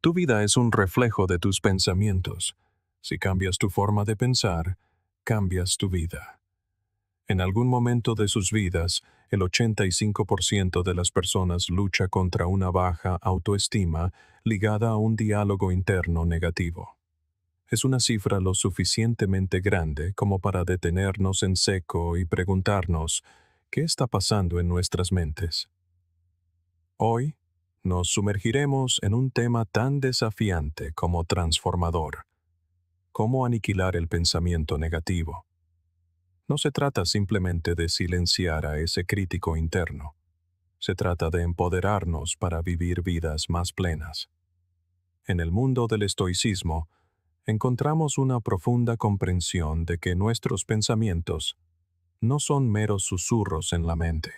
Tu vida es un reflejo de tus pensamientos. Si cambias tu forma de pensar, cambias tu vida. En algún momento de sus vidas, el 85% de las personas lucha contra una baja autoestima ligada a un diálogo interno negativo. Es una cifra lo suficientemente grande como para detenernos en seco y preguntarnos, ¿qué está pasando en nuestras mentes? Hoy, nos sumergiremos en un tema tan desafiante como transformador: cómo aniquilar el pensamiento negativo. No se trata simplemente de silenciar a ese crítico interno. Se trata de empoderarnos para vivir vidas más plenas. En el mundo del estoicismo, encontramos una profunda comprensión de que nuestros pensamientos no son meros susurros en la mente.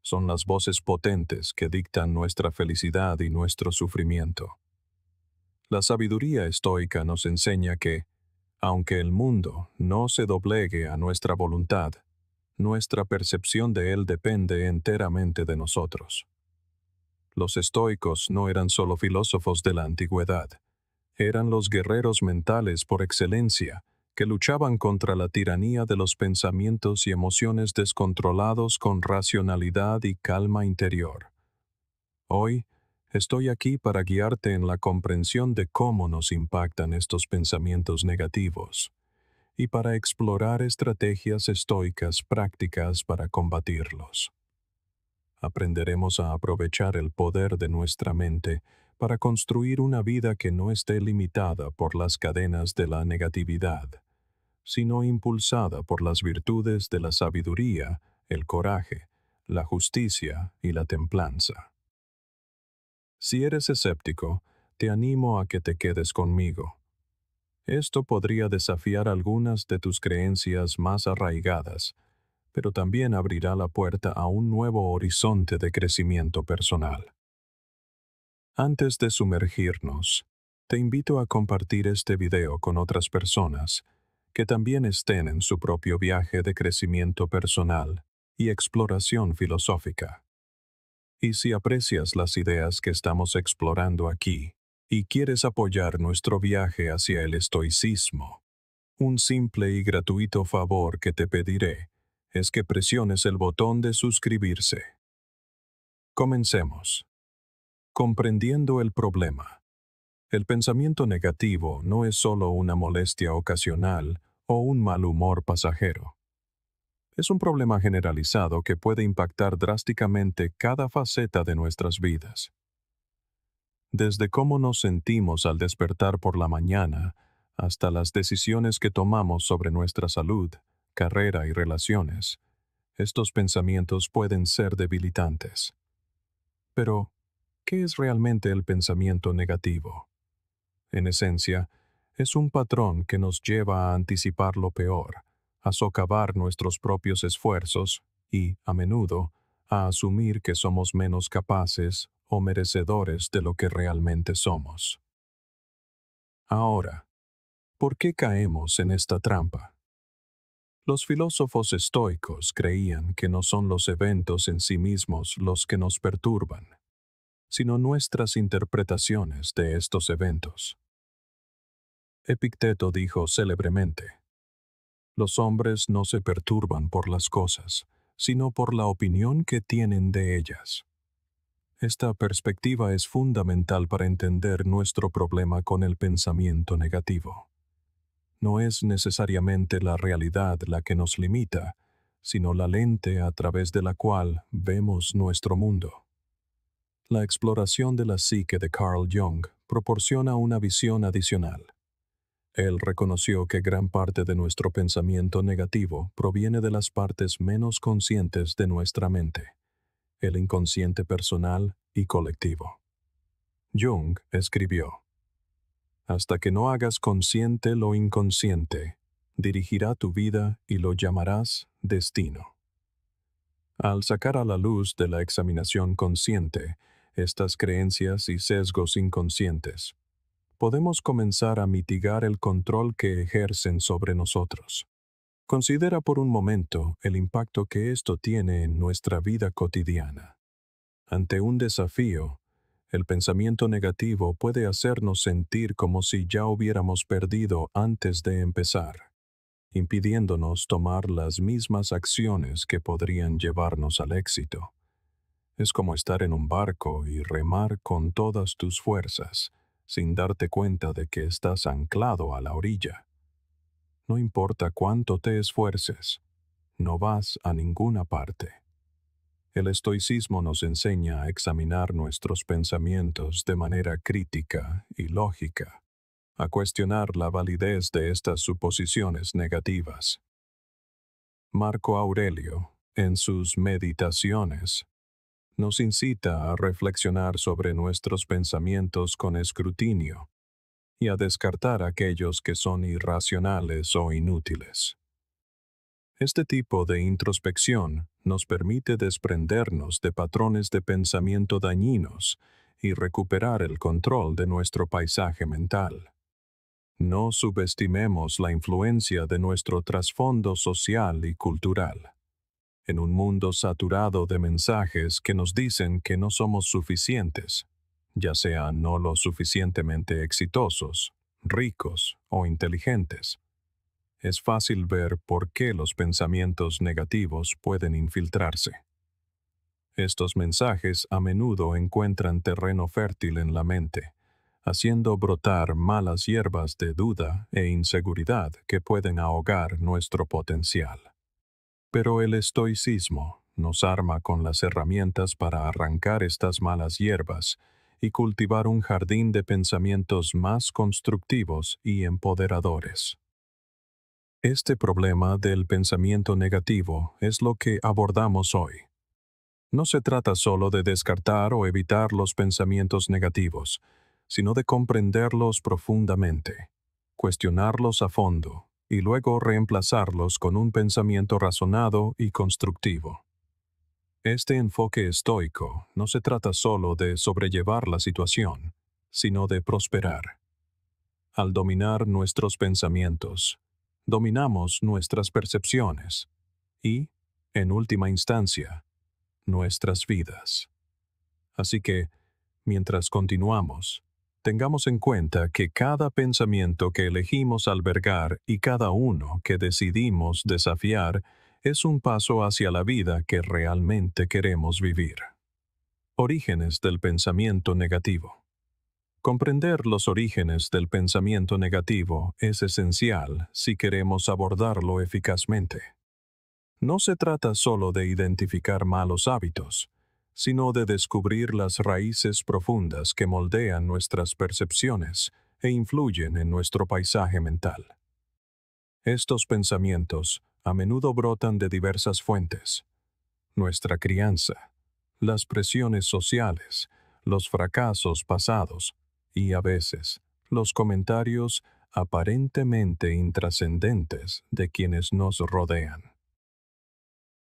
Son las voces potentes que dictan nuestra felicidad y nuestro sufrimiento. La sabiduría estoica nos enseña que, aunque el mundo no se doblegue a nuestra voluntad, nuestra percepción de él depende enteramente de nosotros. Los estoicos no eran solo filósofos de la antigüedad, eran los guerreros mentales por excelencia, que luchaban contra la tiranía de los pensamientos y emociones descontrolados con racionalidad y calma interior. Hoy, estoy aquí para guiarte en la comprensión de cómo nos impactan estos pensamientos negativos y para explorar estrategias estoicas prácticas para combatirlos. Aprenderemos a aprovechar el poder de nuestra mente para construir una vida que no esté limitada por las cadenas de la negatividad, sino impulsada por las virtudes de la sabiduría, el coraje, la justicia y la templanza. Si eres escéptico, te animo a que te quedes conmigo. Esto podría desafiar algunas de tus creencias más arraigadas, pero también abrirá la puerta a un nuevo horizonte de crecimiento personal. Antes de sumergirnos, te invito a compartir este video con otras personas que también estén en su propio viaje de crecimiento personal y exploración filosófica. Y si aprecias las ideas que estamos explorando aquí y quieres apoyar nuestro viaje hacia el estoicismo, un simple y gratuito favor que te pediré es que presiones el botón de suscribirse. Comencemos. Comprendiendo el problema. El pensamiento negativo no es solo una molestia ocasional o un mal humor pasajero. Es un problema generalizado que puede impactar drásticamente cada faceta de nuestras vidas. Desde cómo nos sentimos al despertar por la mañana, hasta las decisiones que tomamos sobre nuestra salud, carrera y relaciones, estos pensamientos pueden ser debilitantes. Pero, ¿qué es realmente el pensamiento negativo? En esencia, es un patrón que nos lleva a anticipar lo peor, a socavar nuestros propios esfuerzos y, a menudo, a asumir que somos menos capaces o merecedores de lo que realmente somos. Ahora, ¿por qué caemos en esta trampa? Los filósofos estoicos creían que no son los eventos en sí mismos los que nos perturban, sino nuestras interpretaciones de estos eventos. Epicteto dijo célebremente: los hombres no se perturban por las cosas, sino por la opinión que tienen de ellas. Esta perspectiva es fundamental para entender nuestro problema con el pensamiento negativo. No es necesariamente la realidad la que nos limita, sino la lente a través de la cual vemos nuestro mundo. La exploración de la psique de Carl Jung proporciona una visión adicional. Él reconoció que gran parte de nuestro pensamiento negativo proviene de las partes menos conscientes de nuestra mente, el inconsciente personal y colectivo. Jung escribió: hasta que no hagas consciente lo inconsciente, dirigirá tu vida y lo llamarás destino. Al sacar a la luz de la examinación consciente estas creencias y sesgos inconscientes, podemos comenzar a mitigar el control que ejercen sobre nosotros. Considera por un momento el impacto que esto tiene en nuestra vida cotidiana. Ante un desafío, El pensamiento negativo puede hacernos sentir como si ya hubiéramos perdido antes de empezar, impidiéndonos tomar las mismas acciones que podrían llevarnos al éxito. Es como estar en un barco y remar con todas tus fuerzas, sin darte cuenta de que estás anclado a la orilla. No importa cuánto te esfuerces, no vas a ninguna parte. El estoicismo nos enseña a examinar nuestros pensamientos de manera crítica y lógica, a cuestionar la validez de estas suposiciones negativas. Marco Aurelio, en sus Meditaciones, nos incita a reflexionar sobre nuestros pensamientos con escrutinio y a descartar aquellos que son irracionales o inútiles. Este tipo de introspección nos permite desprendernos de patrones de pensamiento dañinos y recuperar el control de nuestro paisaje mental. No subestimemos la influencia de nuestro trasfondo social y cultural. En un mundo saturado de mensajes que nos dicen que no somos suficientes, ya sean no lo suficientemente exitosos, ricos o inteligentes, es fácil ver por qué los pensamientos negativos pueden infiltrarse. Estos mensajes a menudo encuentran terreno fértil en la mente, haciendo brotar malas hierbas de duda e inseguridad que pueden ahogar nuestro potencial. Pero el estoicismo nos arma con las herramientas para arrancar estas malas hierbas y cultivar un jardín de pensamientos más constructivos y empoderadores. Este problema del pensamiento negativo es lo que abordamos hoy. No se trata solo de descartar o evitar los pensamientos negativos, sino de comprenderlos profundamente, cuestionarlos a fondo y luego reemplazarlos con un pensamiento razonado y constructivo. Este enfoque estoico no se trata solo de sobrellevar la situación, sino de prosperar. Al dominar nuestros pensamientos, dominamos nuestras percepciones y, en última instancia, nuestras vidas. Así que, mientras continuamos, tengamos en cuenta que cada pensamiento que elegimos albergar y cada uno que decidimos desafiar es un paso hacia la vida que realmente queremos vivir. Orígenes del pensamiento negativo. Comprender los orígenes del pensamiento negativo es esencial si queremos abordarlo eficazmente. No se trata solo de identificar malos hábitos, sino de descubrir las raíces profundas que moldean nuestras percepciones e influyen en nuestro paisaje mental. Estos pensamientos a menudo brotan de diversas fuentes: nuestra crianza, las presiones sociales, los fracasos pasados y, a veces, los comentarios aparentemente intrascendentes de quienes nos rodean.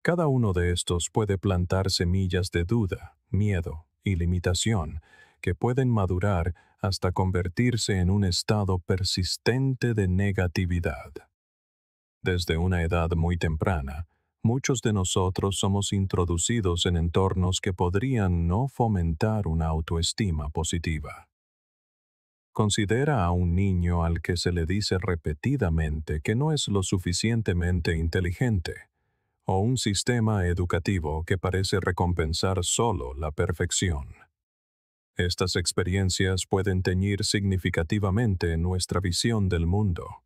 Cada uno de estos puede plantar semillas de duda, miedo y limitación que pueden madurar hasta convertirse en un estado persistente de negatividad. Desde una edad muy temprana, muchos de nosotros somos introducidos en entornos que podrían no fomentar una autoestima positiva. Considera a un niño al que se le dice repetidamente que no es lo suficientemente inteligente, o un sistema educativo que parece recompensar solo la perfección. Estas experiencias pueden teñir significativamente nuestra visión del mundo.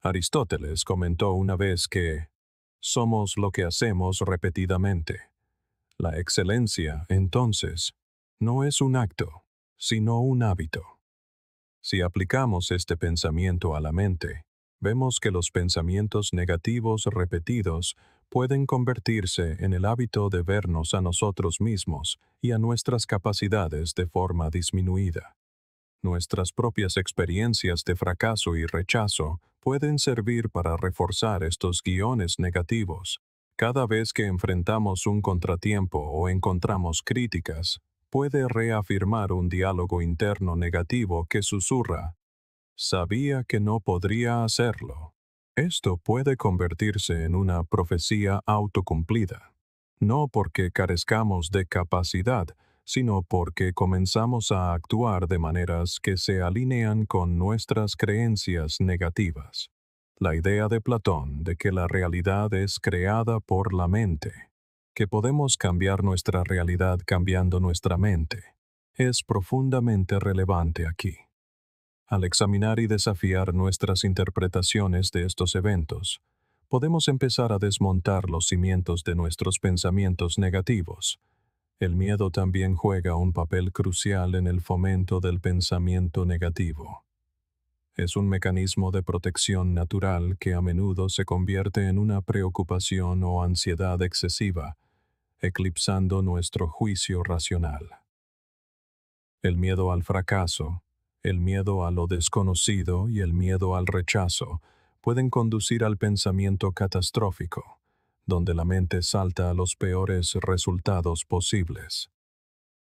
Aristóteles comentó una vez que somos lo que hacemos repetidamente. La excelencia, entonces, no es un acto, sino un hábito. Si aplicamos este pensamiento a la mente, vemos que los pensamientos negativos repetidos pueden convertirse en el hábito de vernos a nosotros mismos y a nuestras capacidades de forma disminuida. Nuestras propias experiencias de fracaso y rechazo pueden servir para reforzar estos guiones negativos. Cada vez que enfrentamos un contratiempo o encontramos críticas, puede reafirmar un diálogo interno negativo que susurra: sabía que no podría hacerlo. Esto puede convertirse en una profecía autocumplida, no porque carezcamos de capacidad, sino porque comenzamos a actuar de maneras que se alinean con nuestras creencias negativas. La idea de Platón de que la realidad es creada por la mente, que podemos cambiar nuestra realidad cambiando nuestra mente, es profundamente relevante aquí. Al examinar y desafiar nuestras interpretaciones de estos eventos, podemos empezar a desmontar los cimientos de nuestros pensamientos negativos. El miedo también juega un papel crucial en el fomento del pensamiento negativo. Es un mecanismo de protección natural que a menudo se convierte en una preocupación o ansiedad excesiva, eclipsando nuestro juicio racional. El miedo al fracaso, el miedo a lo desconocido y el miedo al rechazo pueden conducir al pensamiento catastrófico, donde la mente salta a los peores resultados posibles.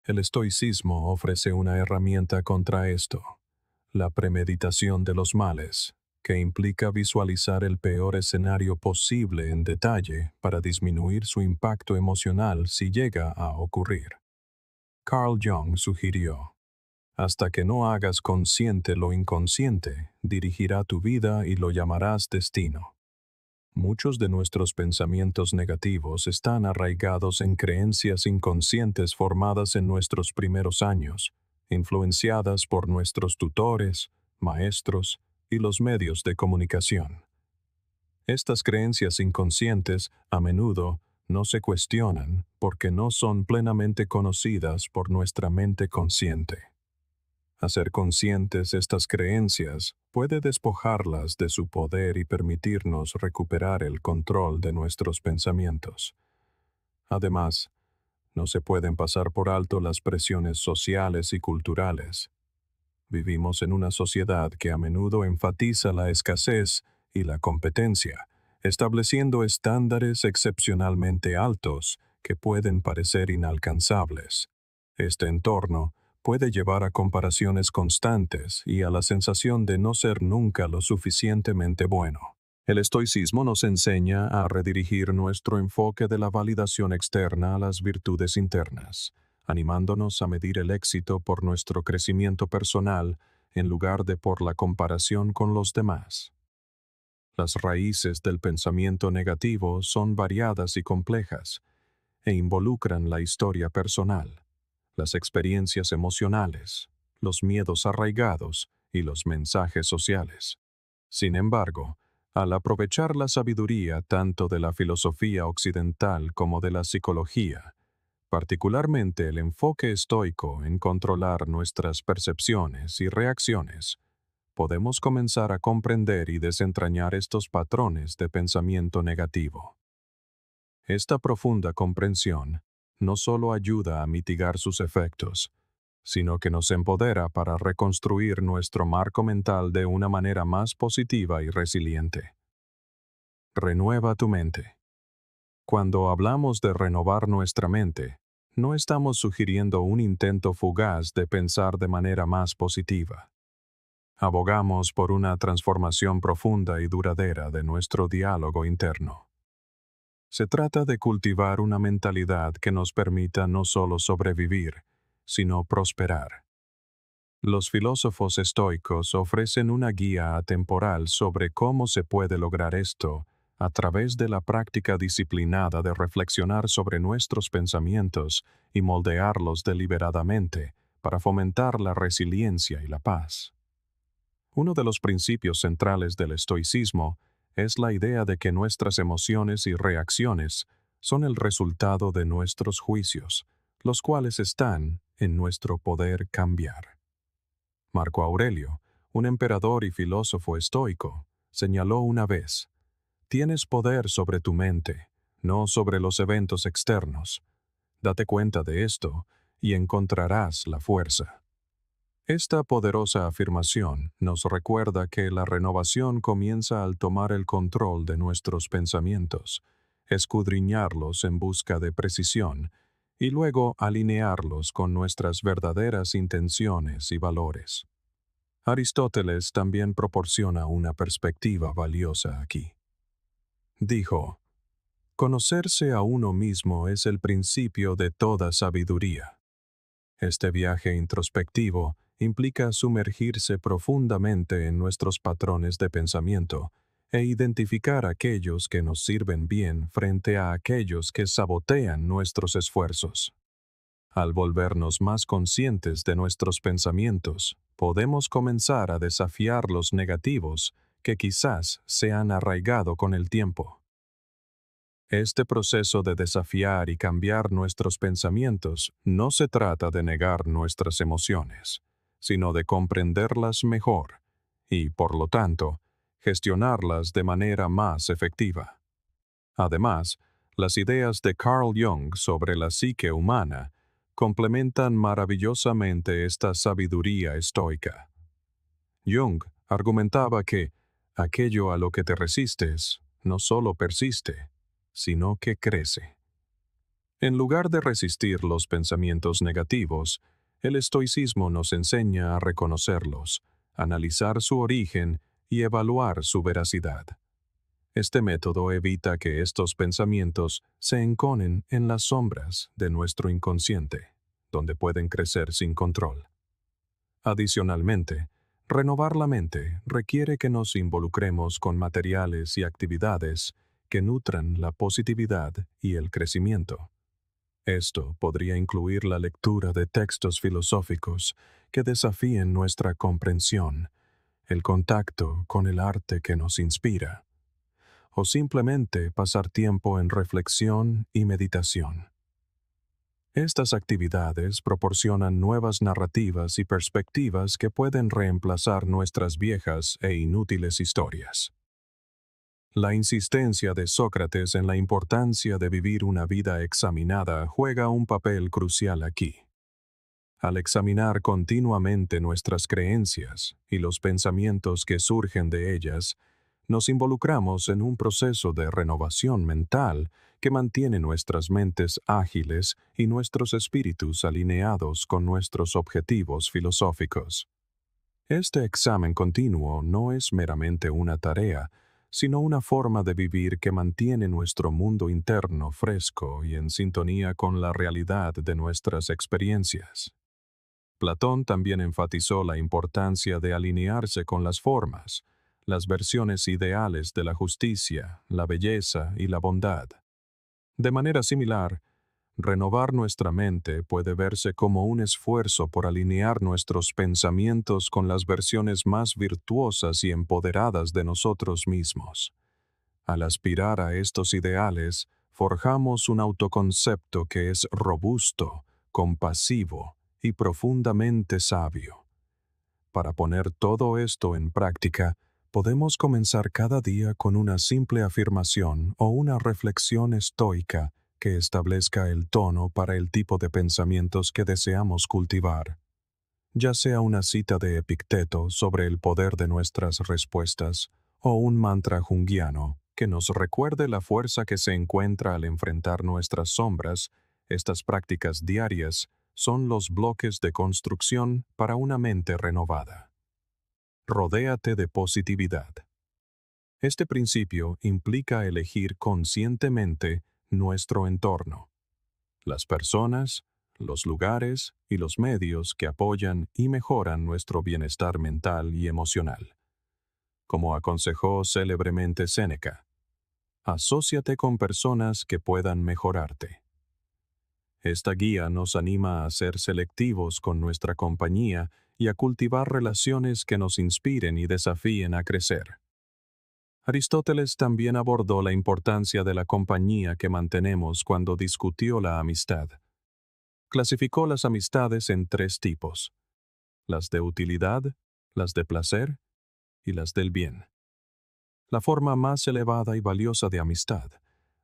El estoicismo ofrece una herramienta contra esto, la premeditación de los males, que implica visualizar el peor escenario posible en detalle para disminuir su impacto emocional si llega a ocurrir. Carl Jung sugirió: hasta que no hagas consciente lo inconsciente, dirigirá tu vida y lo llamarás destino. Muchos de nuestros pensamientos negativos están arraigados en creencias inconscientes formadas en nuestros primeros años, influenciadas por nuestros tutores, maestros y los medios de comunicación. Estas creencias inconscientes, a menudo, no se cuestionan porque no son plenamente conocidas por nuestra mente consciente. Hacer conscientes estas creencias puede despojarlas de su poder y permitirnos recuperar el control de nuestros pensamientos. Además, no se pueden pasar por alto las presiones sociales y culturales. Vivimos en una sociedad que a menudo enfatiza la escasez y la competencia, estableciendo estándares excepcionalmente altos que pueden parecer inalcanzables. Este entorno puede llevar a comparaciones constantes y a la sensación de no ser nunca lo suficientemente bueno. El estoicismo nos enseña a redirigir nuestro enfoque de la validación externa a las virtudes internas, animándonos a medir el éxito por nuestro crecimiento personal en lugar de por la comparación con los demás. Las raíces del pensamiento negativo son variadas y complejas, e involucran la historia personal, las experiencias emocionales, los miedos arraigados y los mensajes sociales. Sin embargo, al aprovechar la sabiduría tanto de la filosofía occidental como de la psicología, particularmente el enfoque estoico en controlar nuestras percepciones y reacciones, podemos comenzar a comprender y desentrañar estos patrones de pensamiento negativo. Esta profunda comprensión no solo ayuda a mitigar sus efectos, sino que nos empodera para reconstruir nuestro marco mental de una manera más positiva y resiliente. Renueva tu mente. Cuando hablamos de renovar nuestra mente, no estamos sugiriendo un intento fugaz de pensar de manera más positiva. Abogamos por una transformación profunda y duradera de nuestro diálogo interno. Se trata de cultivar una mentalidad que nos permita no solo sobrevivir, sino prosperar. Los filósofos estoicos ofrecen una guía atemporal sobre cómo se puede lograr esto a través de la práctica disciplinada de reflexionar sobre nuestros pensamientos y moldearlos deliberadamente para fomentar la resiliencia y la paz. Uno de los principios centrales del estoicismo es la idea de que nuestras emociones y reacciones son el resultado de nuestros juicios, los cuales están en nuestro poder cambiar. Marco Aurelio, un emperador y filósofo estoico, señaló una vez: tienes poder sobre tu mente, no sobre los eventos externos. Date cuenta de esto y encontrarás la fuerza. Esta poderosa afirmación nos recuerda que la renovación comienza al tomar el control de nuestros pensamientos, escudriñarlos en busca de precisión y luego alinearlos con nuestras verdaderas intenciones y valores. Aristóteles también proporciona una perspectiva valiosa aquí. Dijo: conocerse a uno mismo es el principio de toda sabiduría. Este viaje introspectivo implica sumergirse profundamente en nuestros patrones de pensamiento e identificar aquellos que nos sirven bien frente a aquellos que sabotean nuestros esfuerzos. Al volvernos más conscientes de nuestros pensamientos, podemos comenzar a desafiar los negativos que quizás se han arraigado con el tiempo. Este proceso de desafiar y cambiar nuestros pensamientos no se trata de negar nuestras emociones, sino de comprenderlas mejor y, por lo tanto, gestionarlas de manera más efectiva. Además, las ideas de Carl Jung sobre la psique humana complementan maravillosamente esta sabiduría estoica. Jung argumentaba que aquello a lo que te resistes no solo persiste, sino que crece. En lugar de resistir los pensamientos negativos, el estoicismo nos enseña a reconocerlos, analizar su origen y evaluar su veracidad. Este método evita que estos pensamientos se enconen en las sombras de nuestro inconsciente, donde pueden crecer sin control. Adicionalmente, renovar la mente requiere que nos involucremos con materiales y actividades que nutran la positividad y el crecimiento. Esto podría incluir la lectura de textos filosóficos que desafíen nuestra comprensión, el contacto con el arte que nos inspira, o simplemente pasar tiempo en reflexión y meditación. Estas actividades proporcionan nuevas narrativas y perspectivas que pueden reemplazar nuestras viejas e inútiles historias. La insistencia de Sócrates en la importancia de vivir una vida examinada juega un papel crucial aquí. Al examinar continuamente nuestras creencias y los pensamientos que surgen de ellas, nos involucramos en un proceso de renovación mental que mantiene nuestras mentes ágiles y nuestros espíritus alineados con nuestros objetivos filosóficos. Este examen continuo no es meramente una tarea, sino una forma de vivir que mantiene nuestro mundo interno fresco y en sintonía con la realidad de nuestras experiencias. Platón también enfatizó la importancia de alinearse con las formas, las versiones ideales de la justicia, la belleza y la bondad. De manera similar, renovar nuestra mente puede verse como un esfuerzo por alinear nuestros pensamientos con las versiones más virtuosas y empoderadas de nosotros mismos. Al aspirar a estos ideales, forjamos un autoconcepto que es robusto, compasivo y profundamente sabio. Para poner todo esto en práctica, podemos comenzar cada día con una simple afirmación o una reflexión estoica que establezca el tono para el tipo de pensamientos que deseamos cultivar. Ya sea una cita de Epicteto sobre el poder de nuestras respuestas o un mantra junguiano que nos recuerde la fuerza que se encuentra al enfrentar nuestras sombras, estas prácticas diarias son los bloques de construcción para una mente renovada. Rodéate de positividad. Este principio implica elegir conscientemente nuestro entorno, las personas, los lugares y los medios que apoyan y mejoran nuestro bienestar mental y emocional. Como aconsejó célebremente Séneca, asóciate con personas que puedan mejorarte. Esta guía nos anima a ser selectivos con nuestra compañía y a cultivar relaciones que nos inspiren y desafíen a crecer. Aristóteles también abordó la importancia de la compañía que mantenemos cuando discutió la amistad. Clasificó las amistades en 3 tipos: las de utilidad, las de placer y las del bien. La forma más elevada y valiosa de amistad,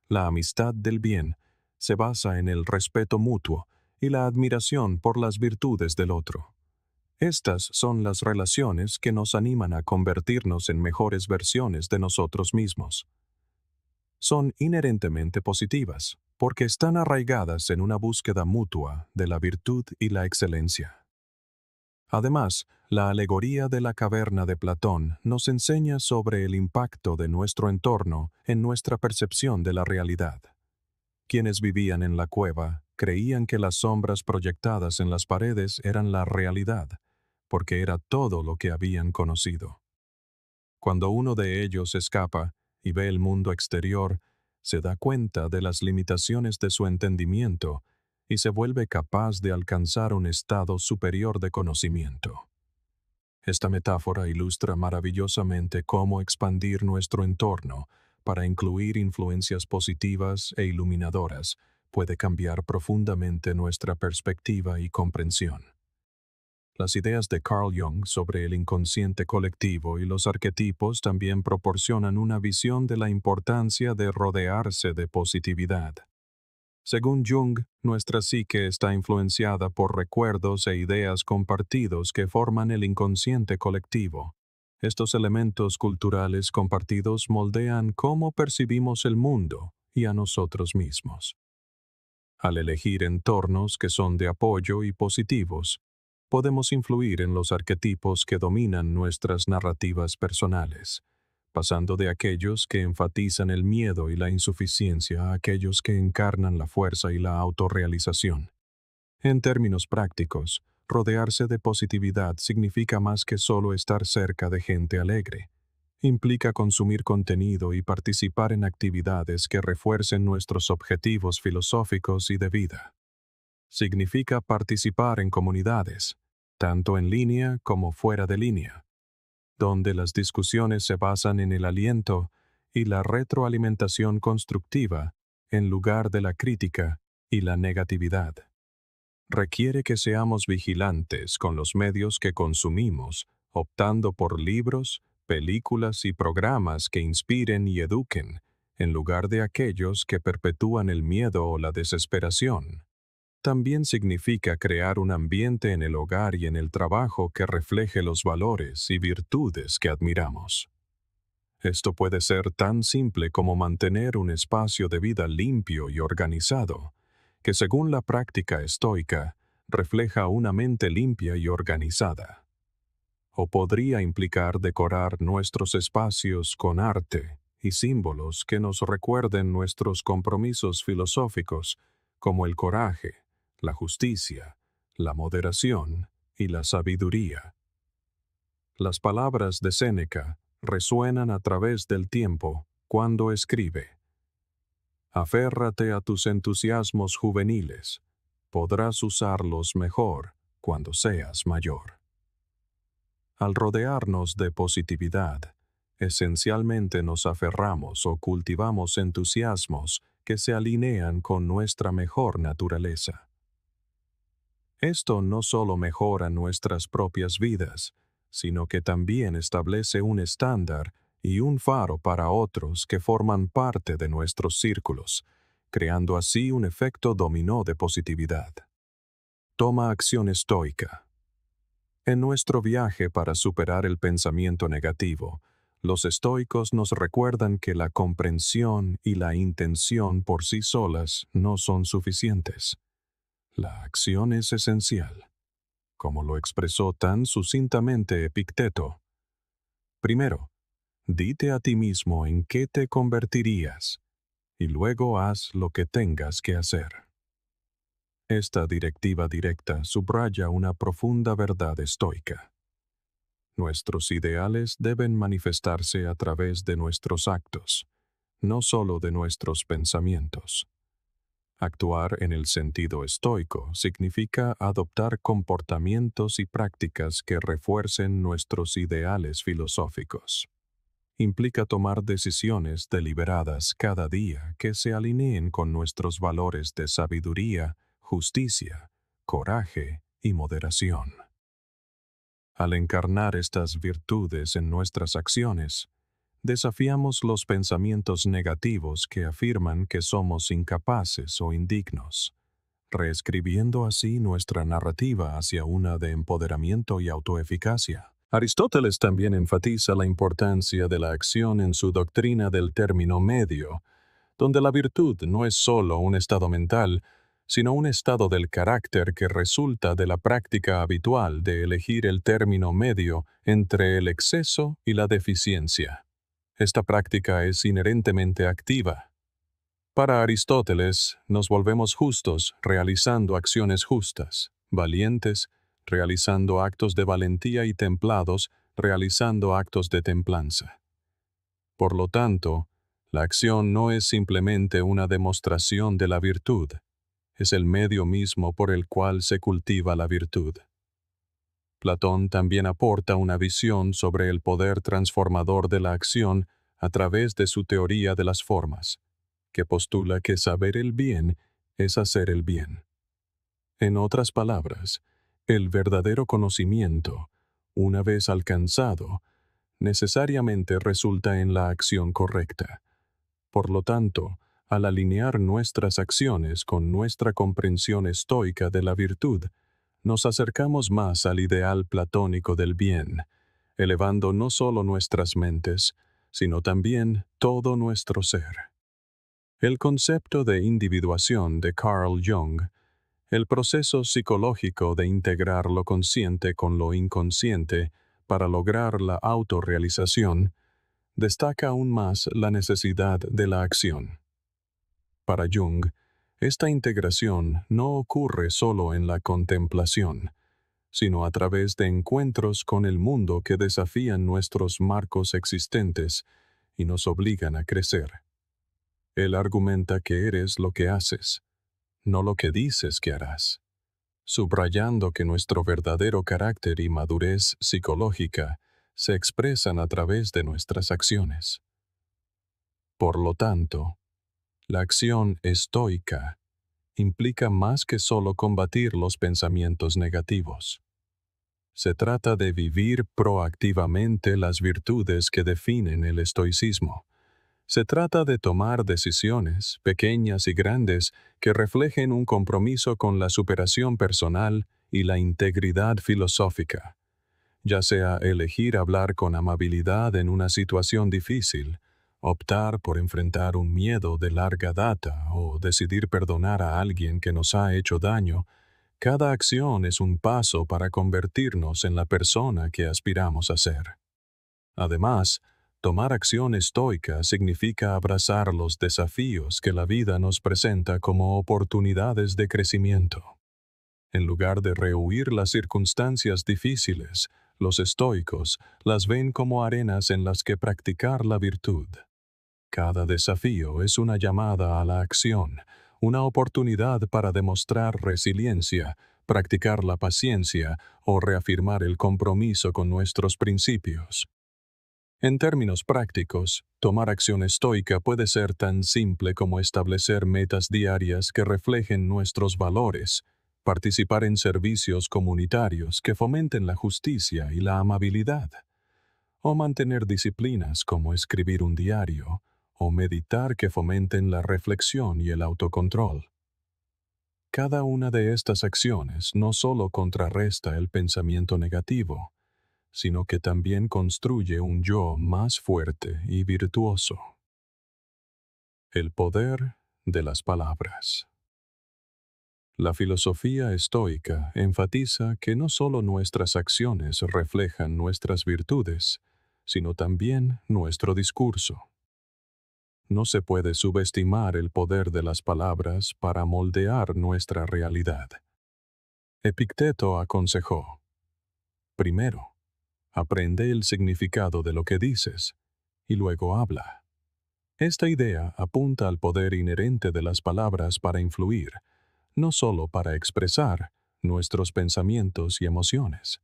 la amistad del bien, se basa en el respeto mutuo y la admiración por las virtudes del otro. Estas son las relaciones que nos animan a convertirnos en mejores versiones de nosotros mismos. Son inherentemente positivas, porque están arraigadas en una búsqueda mutua de la virtud y la excelencia. Además, la alegoría de la caverna de Platón nos enseña sobre el impacto de nuestro entorno en nuestra percepción de la realidad. Quienes vivían en la cueva creían que las sombras proyectadas en las paredes eran la realidad, porque era todo lo que habían conocido. Cuando uno de ellos escapa y ve el mundo exterior, se da cuenta de las limitaciones de su entendimiento y se vuelve capaz de alcanzar un estado superior de conocimiento. Esta metáfora ilustra maravillosamente cómo expandir nuestro entorno para incluir influencias positivas e iluminadoras puede cambiar profundamente nuestra perspectiva y comprensión. Las ideas de Carl Jung sobre el inconsciente colectivo y los arquetipos también proporcionan una visión de la importancia de rodearse de positividad. Según Jung, nuestra psique está influenciada por recuerdos e ideas compartidos que forman el inconsciente colectivo. Estos elementos culturales compartidos moldean cómo percibimos el mundo y a nosotros mismos. Al elegir entornos que son de apoyo y positivos, podemos influir en los arquetipos que dominan nuestras narrativas personales, pasando de aquellos que enfatizan el miedo y la insuficiencia a aquellos que encarnan la fuerza y la autorrealización. En términos prácticos, rodearse de positividad significa más que solo estar cerca de gente alegre. Implica consumir contenido y participar en actividades que refuercen nuestros objetivos filosóficos y de vida. Significa participar en comunidades, tanto en línea como fuera de línea, donde las discusiones se basan en el aliento y la retroalimentación constructiva en lugar de la crítica y la negatividad. Requiere que seamos vigilantes con los medios que consumimos, optando por libros, películas y programas que inspiren y eduquen, en lugar de aquellos que perpetúan el miedo o la desesperación. También significa crear un ambiente en el hogar y en el trabajo que refleje los valores y virtudes que admiramos. Esto puede ser tan simple como mantener un espacio de vida limpio y organizado, que según la práctica estoica, refleja una mente limpia y organizada. O podría implicar decorar nuestros espacios con arte y símbolos que nos recuerden nuestros compromisos filosóficos, como el coraje, la justicia, la moderación y la sabiduría. Las palabras de Séneca resuenan a través del tiempo cuando escribe: aférrate a tus entusiasmos juveniles, podrás usarlos mejor cuando seas mayor. Al rodearnos de positividad, esencialmente nos aferramos o cultivamos entusiasmos que se alinean con nuestra mejor naturaleza. Esto no solo mejora nuestras propias vidas, sino que también establece un estándar y un faro para otros que forman parte de nuestros círculos, creando así un efecto dominó de positividad. Toma acción estoica. En nuestro viaje para superar el pensamiento negativo, los estoicos nos recuerdan que la comprensión y la intención por sí solas no son suficientes. La acción es esencial, como lo expresó tan sucintamente Epicteto. Primero, dite a ti mismo en qué te convertirías, y luego haz lo que tengas que hacer. Esta directiva directa subraya una profunda verdad estoica. Nuestros ideales deben manifestarse a través de nuestros actos, no solo de nuestros pensamientos. Actuar en el sentido estoico significa adoptar comportamientos y prácticas que refuercen nuestros ideales filosóficos. Implica tomar decisiones deliberadas cada día que se alineen con nuestros valores de sabiduría, justicia, coraje y moderación. Al encarnar estas virtudes en nuestras acciones, desafiamos los pensamientos negativos que afirman que somos incapaces o indignos, reescribiendo así nuestra narrativa hacia una de empoderamiento y autoeficacia. Aristóteles también enfatiza la importancia de la acción en su doctrina del término medio, donde la virtud no es solo un estado mental, sino un estado del carácter que resulta de la práctica habitual de elegir el término medio entre el exceso y la deficiencia. Esta práctica es inherentemente activa. Para Aristóteles, nos volvemos justos realizando acciones justas, valientes, realizando actos de valentía y templados, realizando actos de templanza. Por lo tanto, la acción no es simplemente una demostración de la virtud, es el medio mismo por el cual se cultiva la virtud. Platón también aporta una visión sobre el poder transformador de la acción a través de su teoría de las formas, que postula que saber el bien es hacer el bien. En otras palabras, el verdadero conocimiento, una vez alcanzado, necesariamente resulta en la acción correcta. Por lo tanto, al alinear nuestras acciones con nuestra comprensión estoica de la virtud, nos acercamos más al ideal platónico del bien, elevando no solo nuestras mentes, sino también todo nuestro ser. El concepto de individuación de Carl Jung, el proceso psicológico de integrar lo consciente con lo inconsciente para lograr la autorrealización, destaca aún más la necesidad de la acción. Para Jung, esta integración no ocurre solo en la contemplación, sino a través de encuentros con el mundo que desafían nuestros marcos existentes y nos obligan a crecer. Él argumenta que eres lo que haces, no lo que dices que harás, subrayando que nuestro verdadero carácter y madurez psicológica se expresan a través de nuestras acciones. Por lo tanto, la acción estoica implica más que solo combatir los pensamientos negativos. Se trata de vivir proactivamente las virtudes que definen el estoicismo. Se trata de tomar decisiones, pequeñas y grandes, que reflejen un compromiso con la superación personal y la integridad filosófica, ya sea elegir hablar con amabilidad en una situación difícil, optar por enfrentar un miedo de larga data o decidir perdonar a alguien que nos ha hecho daño. Cada acción es un paso para convertirnos en la persona que aspiramos a ser. Además, tomar acción estoica significa abrazar los desafíos que la vida nos presenta como oportunidades de crecimiento. En lugar de rehuir las circunstancias difíciles, los estoicos las ven como arenas en las que practicar la virtud. Cada desafío es una llamada a la acción, una oportunidad para demostrar resiliencia, practicar la paciencia o reafirmar el compromiso con nuestros principios. En términos prácticos, tomar acción estoica puede ser tan simple como establecer metas diarias que reflejen nuestros valores, participar en servicios comunitarios que fomenten la justicia y la amabilidad, o mantener disciplinas como escribir un diario, o meditar que fomenten la reflexión y el autocontrol. Cada una de estas acciones no solo contrarresta el pensamiento negativo, sino que también construye un yo más fuerte y virtuoso. El poder de las palabras. La filosofía estoica enfatiza que no solo nuestras acciones reflejan nuestras virtudes, sino también nuestro discurso. No se puede subestimar el poder de las palabras para moldear nuestra realidad. Epicteto aconsejó: primero, aprende el significado de lo que dices, y luego habla. Esta idea apunta al poder inherente de las palabras para influir, no solo para expresar, nuestros pensamientos y emociones.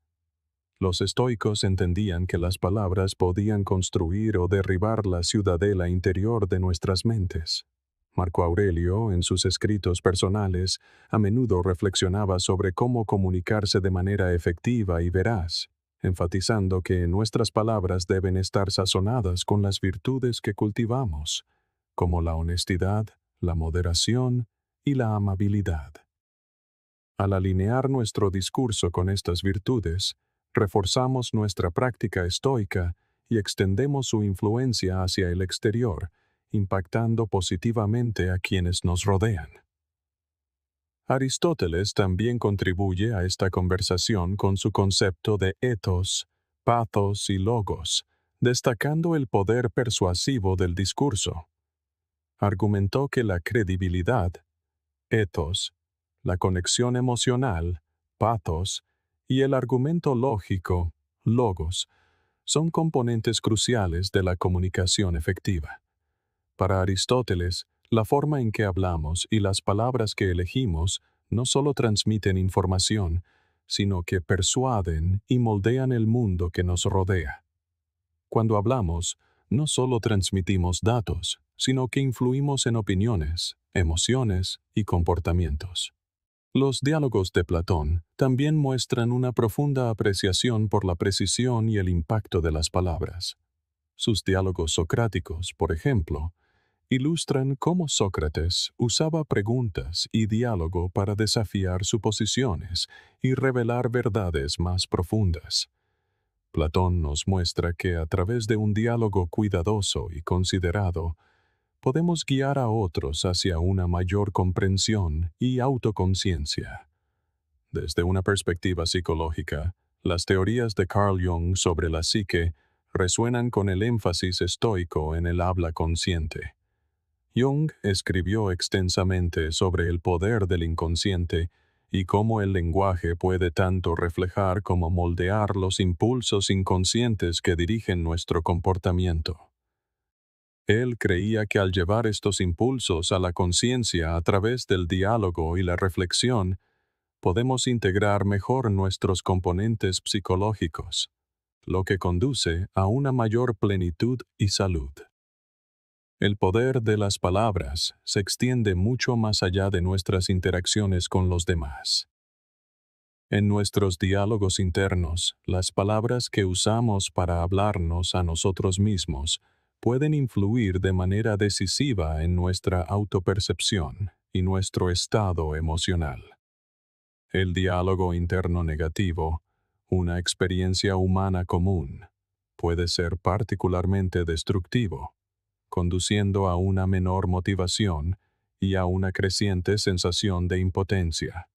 Los estoicos entendían que las palabras podían construir o derribar la ciudadela interior de nuestras mentes. Marco Aurelio, en sus escritos personales, a menudo reflexionaba sobre cómo comunicarse de manera efectiva y veraz, enfatizando que nuestras palabras deben estar sazonadas con las virtudes que cultivamos, como la honestidad, la moderación y la amabilidad. Al alinear nuestro discurso con estas virtudes, reforzamos nuestra práctica estoica y extendemos su influencia hacia el exterior, impactando positivamente a quienes nos rodean. Aristóteles también contribuye a esta conversación con su concepto de ethos, pathos y logos, destacando el poder persuasivo del discurso. argumentó que la credibilidad, ethos, la conexión emocional, pathos, y el argumento lógico, logos, son componentes cruciales de la comunicación efectiva. Para Aristóteles, la forma en que hablamos y las palabras que elegimos no solo transmiten información, sino que persuaden y moldean el mundo que nos rodea. Cuando hablamos, no solo transmitimos datos, sino que influimos en opiniones, emociones y comportamientos. Los diálogos de Platón también muestran una profunda apreciación por la precisión y el impacto de las palabras. Sus diálogos socráticos, por ejemplo, ilustran cómo Sócrates usaba preguntas y diálogo para desafiar suposiciones y revelar verdades más profundas. Platón nos muestra que a través de un diálogo cuidadoso y considerado, podemos guiar a otros hacia una mayor comprensión y autoconciencia. Desde una perspectiva psicológica, las teorías de Carl Jung sobre la psique resuenan con el énfasis estoico en el habla consciente. Jung escribió extensamente sobre el poder del inconsciente y cómo el lenguaje puede tanto reflejar como moldear los impulsos inconscientes que dirigen nuestro comportamiento. Él creía que al llevar estos impulsos a la conciencia a través del diálogo y la reflexión, podemos integrar mejor nuestros componentes psicológicos, lo que conduce a una mayor plenitud y salud. El poder de las palabras se extiende mucho más allá de nuestras interacciones con los demás. En nuestros diálogos internos, las palabras que usamos para hablarnos a nosotros mismos pueden influir de manera decisiva en nuestra autopercepción y nuestro estado emocional. El diálogo interno negativo, una experiencia humana común, puede ser particularmente destructivo, conduciendo a una menor motivación y a una creciente sensación de impotencia.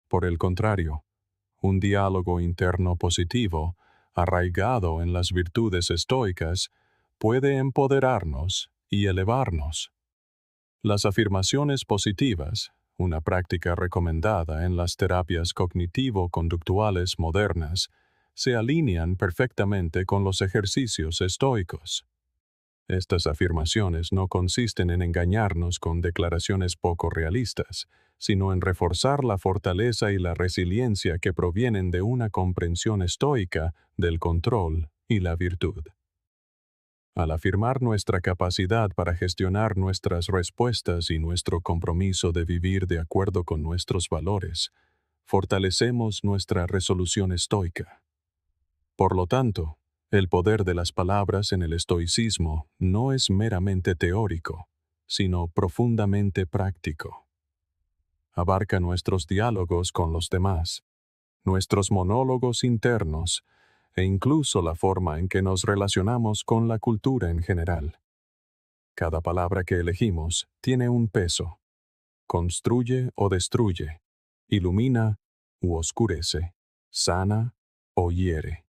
Por el contrario, un diálogo interno positivo, arraigado en las virtudes estoicas, puede empoderarnos y elevarnos. Las afirmaciones positivas, una práctica recomendada en las terapias cognitivo-conductuales modernas, se alinean perfectamente con los ejercicios estoicos. Estas afirmaciones no consisten en engañarnos con declaraciones poco realistas, sino en reforzar la fortaleza y la resiliencia que provienen de una comprensión estoica del control y la virtud. Al afirmar nuestra capacidad para gestionar nuestras respuestas y nuestro compromiso de vivir de acuerdo con nuestros valores, fortalecemos nuestra resolución estoica. Por lo tanto, el poder de las palabras en el estoicismo no es meramente teórico, sino profundamente práctico. Abarca nuestros diálogos con los demás, nuestros monólogos internos e incluso la forma en que nos relacionamos con la cultura en general. Cada palabra que elegimos tiene un peso. Construye o destruye, ilumina u oscurece, sana o hiere.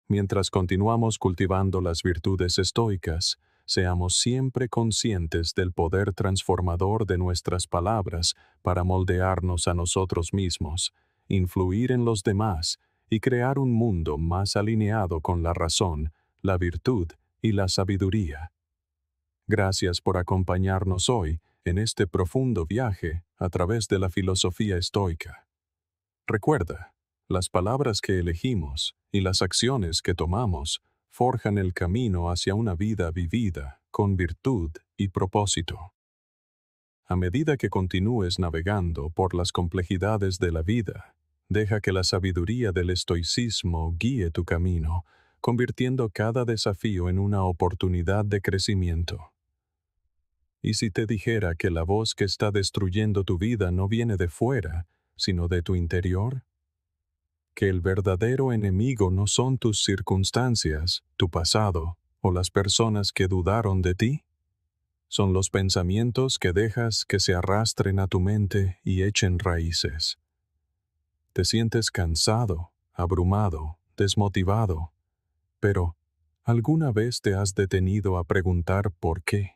Mientras continuamos cultivando las virtudes estoicas, seamos siempre conscientes del poder transformador de nuestras palabras para moldearnos a nosotros mismos, influir en los demás y crear un mundo más alineado con la razón, la virtud y la sabiduría. Gracias por acompañarnos hoy en este profundo viaje a través de la filosofía estoica. Recuerda, las palabras que elegimos y las acciones que tomamos forjan el camino hacia una vida vivida con virtud y propósito. A medida que continúes navegando por las complejidades de la vida, deja que la sabiduría del estoicismo guíe tu camino, convirtiendo cada desafío en una oportunidad de crecimiento. ¿Y si te dijera que la voz que está destruyendo tu vida no viene de fuera, sino de tu interior? Que el verdadero enemigo no son tus circunstancias, tu pasado o las personas que dudaron de ti. Son los pensamientos que dejas que se arrastren a tu mente y echen raíces. Te sientes cansado, abrumado, desmotivado, pero ¿alguna vez te has detenido a preguntar por qué?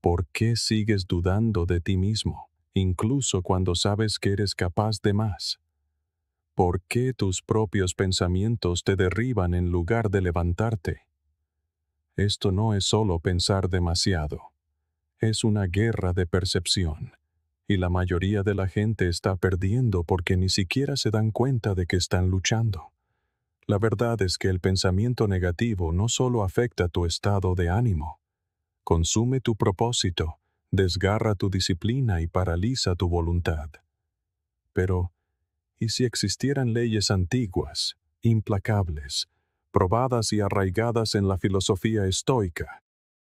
¿Por qué sigues dudando de ti mismo, incluso cuando sabes que eres capaz de más? ¿Por qué tus propios pensamientos te derriban en lugar de levantarte? Esto no es solo pensar demasiado. Es una guerra de percepción. Y la mayoría de la gente está perdiendo porque ni siquiera se dan cuenta de que están luchando. La verdad es que el pensamiento negativo no solo afecta tu estado de ánimo, consume tu propósito, desgarra tu disciplina y paraliza tu voluntad. Pero, ¿y si existieran leyes antiguas, implacables, probadas y arraigadas en la filosofía estoica,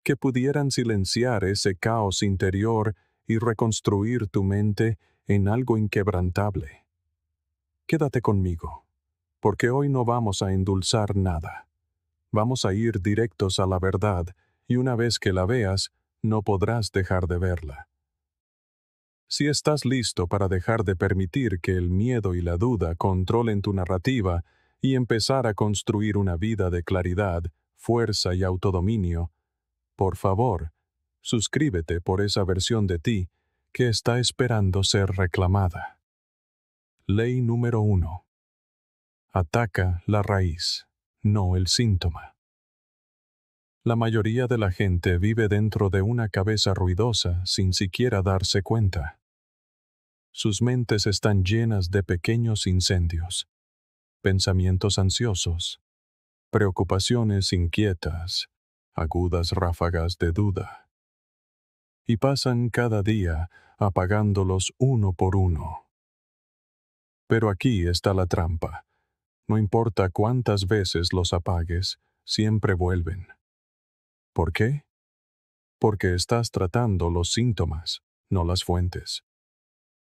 que pudieran silenciar ese caos interior y reconstruir tu mente en algo inquebrantable? Quédate conmigo, porque hoy no vamos a endulzar nada. Vamos a ir directos a la verdad, y una vez que la veas, no podrás dejar de verla. Si estás listo para dejar de permitir que el miedo y la duda controlen tu narrativa y empezar a construir una vida de claridad, fuerza y autodominio, por favor, suscríbete por esa versión de ti que está esperando ser reclamada. Ley número 1. Ataca la raíz, no el síntoma. La mayoría de la gente vive dentro de una cabeza ruidosa sin siquiera darse cuenta. Sus mentes están llenas de pequeños incendios, pensamientos ansiosos, preocupaciones inquietas, agudas ráfagas de duda. Y pasan cada día apagándolos uno por uno. Pero aquí está la trampa. No importa cuántas veces los apagues, siempre vuelven. ¿Por qué? Porque estás tratando los síntomas, no las fuentes.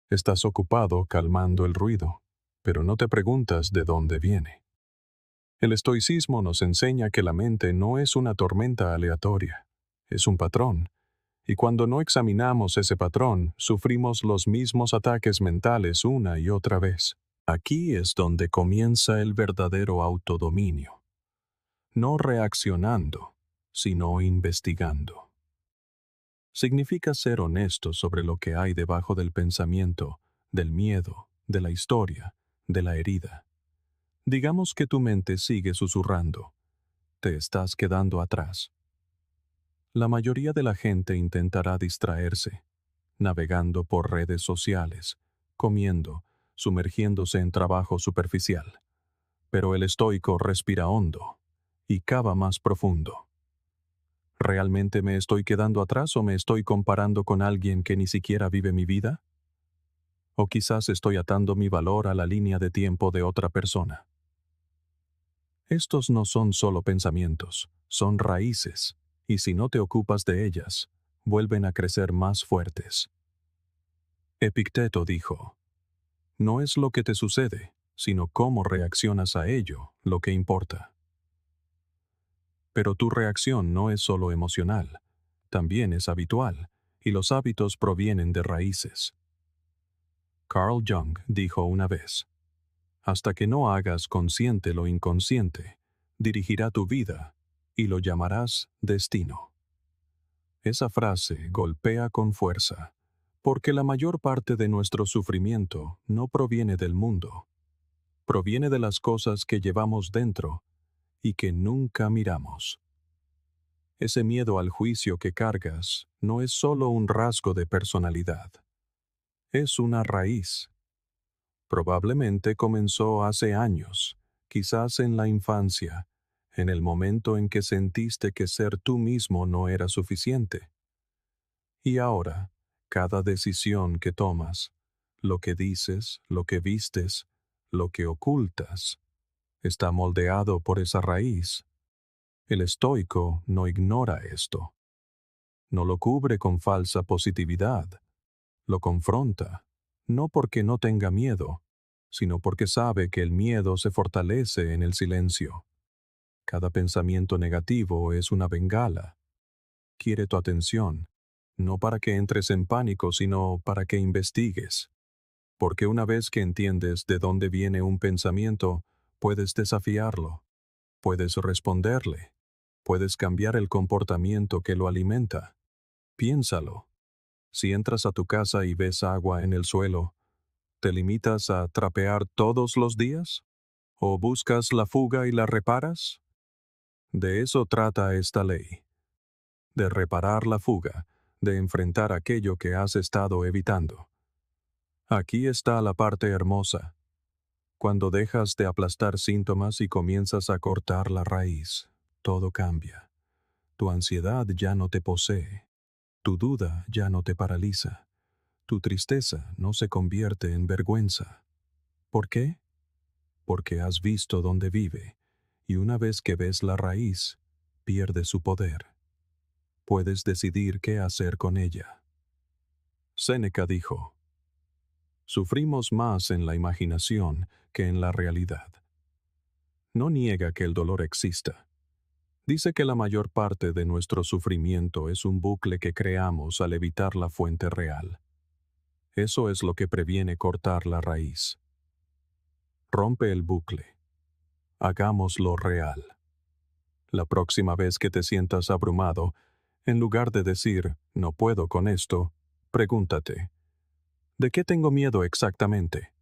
Estás ocupado calmando el ruido, pero no te preguntas de dónde viene. El estoicismo nos enseña que la mente no es una tormenta aleatoria, es un patrón. Y cuando no examinamos ese patrón, sufrimos los mismos ataques mentales una y otra vez. Aquí es donde comienza el verdadero autodominio. No reaccionando, sino investigando. Significa ser honesto sobre lo que hay debajo del pensamiento, del miedo, de la historia, de la herida. Digamos que tu mente sigue susurrando. Te estás quedando atrás. La mayoría de la gente intentará distraerse, navegando por redes sociales, comiendo, sumergiéndose en trabajo superficial. Pero el estoico respira hondo y cava más profundo. ¿Realmente me estoy quedando atrás o me estoy comparando con alguien que ni siquiera vive mi vida? ¿O quizás estoy atando mi valor a la línea de tiempo de otra persona? Estos no son solo pensamientos, son raíces, y si no te ocupas de ellas, vuelven a crecer más fuertes. Epicteto dijo, no es lo que te sucede, sino cómo reaccionas a ello lo que importa. Pero tu reacción no es solo emocional, también es habitual, y los hábitos provienen de raíces. Carl Jung dijo una vez, hasta que no hagas consciente lo inconsciente, dirigirá tu vida, y lo llamarás destino. Esa frase golpea con fuerza, porque la mayor parte de nuestro sufrimiento no proviene del mundo, proviene de las cosas que llevamos dentro y que nunca miramos. Ese miedo al juicio que cargas no es solo un rasgo de personalidad, es una raíz. Probablemente comenzó hace años, quizás en la infancia, en el momento en que sentiste que ser tú mismo no era suficiente. Y ahora, cada decisión que tomas, lo que dices, lo que vistes, lo que ocultas, está moldeado por esa raíz. El estoico no ignora esto. No lo cubre con falsa positividad. Lo confronta, no porque no tenga miedo, sino porque sabe que el miedo se fortalece en el silencio. Cada pensamiento negativo es una bengala. Quiere tu atención, no para que entres en pánico, sino para que investigues. Porque una vez que entiendes de dónde viene un pensamiento, puedes desafiarlo, puedes responderle, puedes cambiar el comportamiento que lo alimenta. Piénsalo. Si entras a tu casa y ves agua en el suelo, ¿te limitas a trapear todos los días? ¿O buscas la fuga y la reparas? De eso trata esta ley. De reparar la fuga, de enfrentar aquello que has estado evitando. Aquí está la parte hermosa. Cuando dejas de aplastar síntomas y comienzas a cortar la raíz, todo cambia. Tu ansiedad ya no te posee. Tu duda ya no te paraliza. Tu tristeza no se convierte en vergüenza. ¿Por qué? Porque has visto dónde vive, y una vez que ves la raíz, pierde su poder. Puedes decidir qué hacer con ella. Séneca dijo: sufrimos más en la imaginación que en la realidad. No niega que el dolor exista. Dice que la mayor parte de nuestro sufrimiento es un bucle que creamos al evitar la fuente real. Eso es lo que previene cortar la raíz. Rompe el bucle. Hagámoslo real. La próxima vez que te sientas abrumado, en lugar de decir, no puedo con esto, pregúntate, ¿de qué tengo miedo exactamente?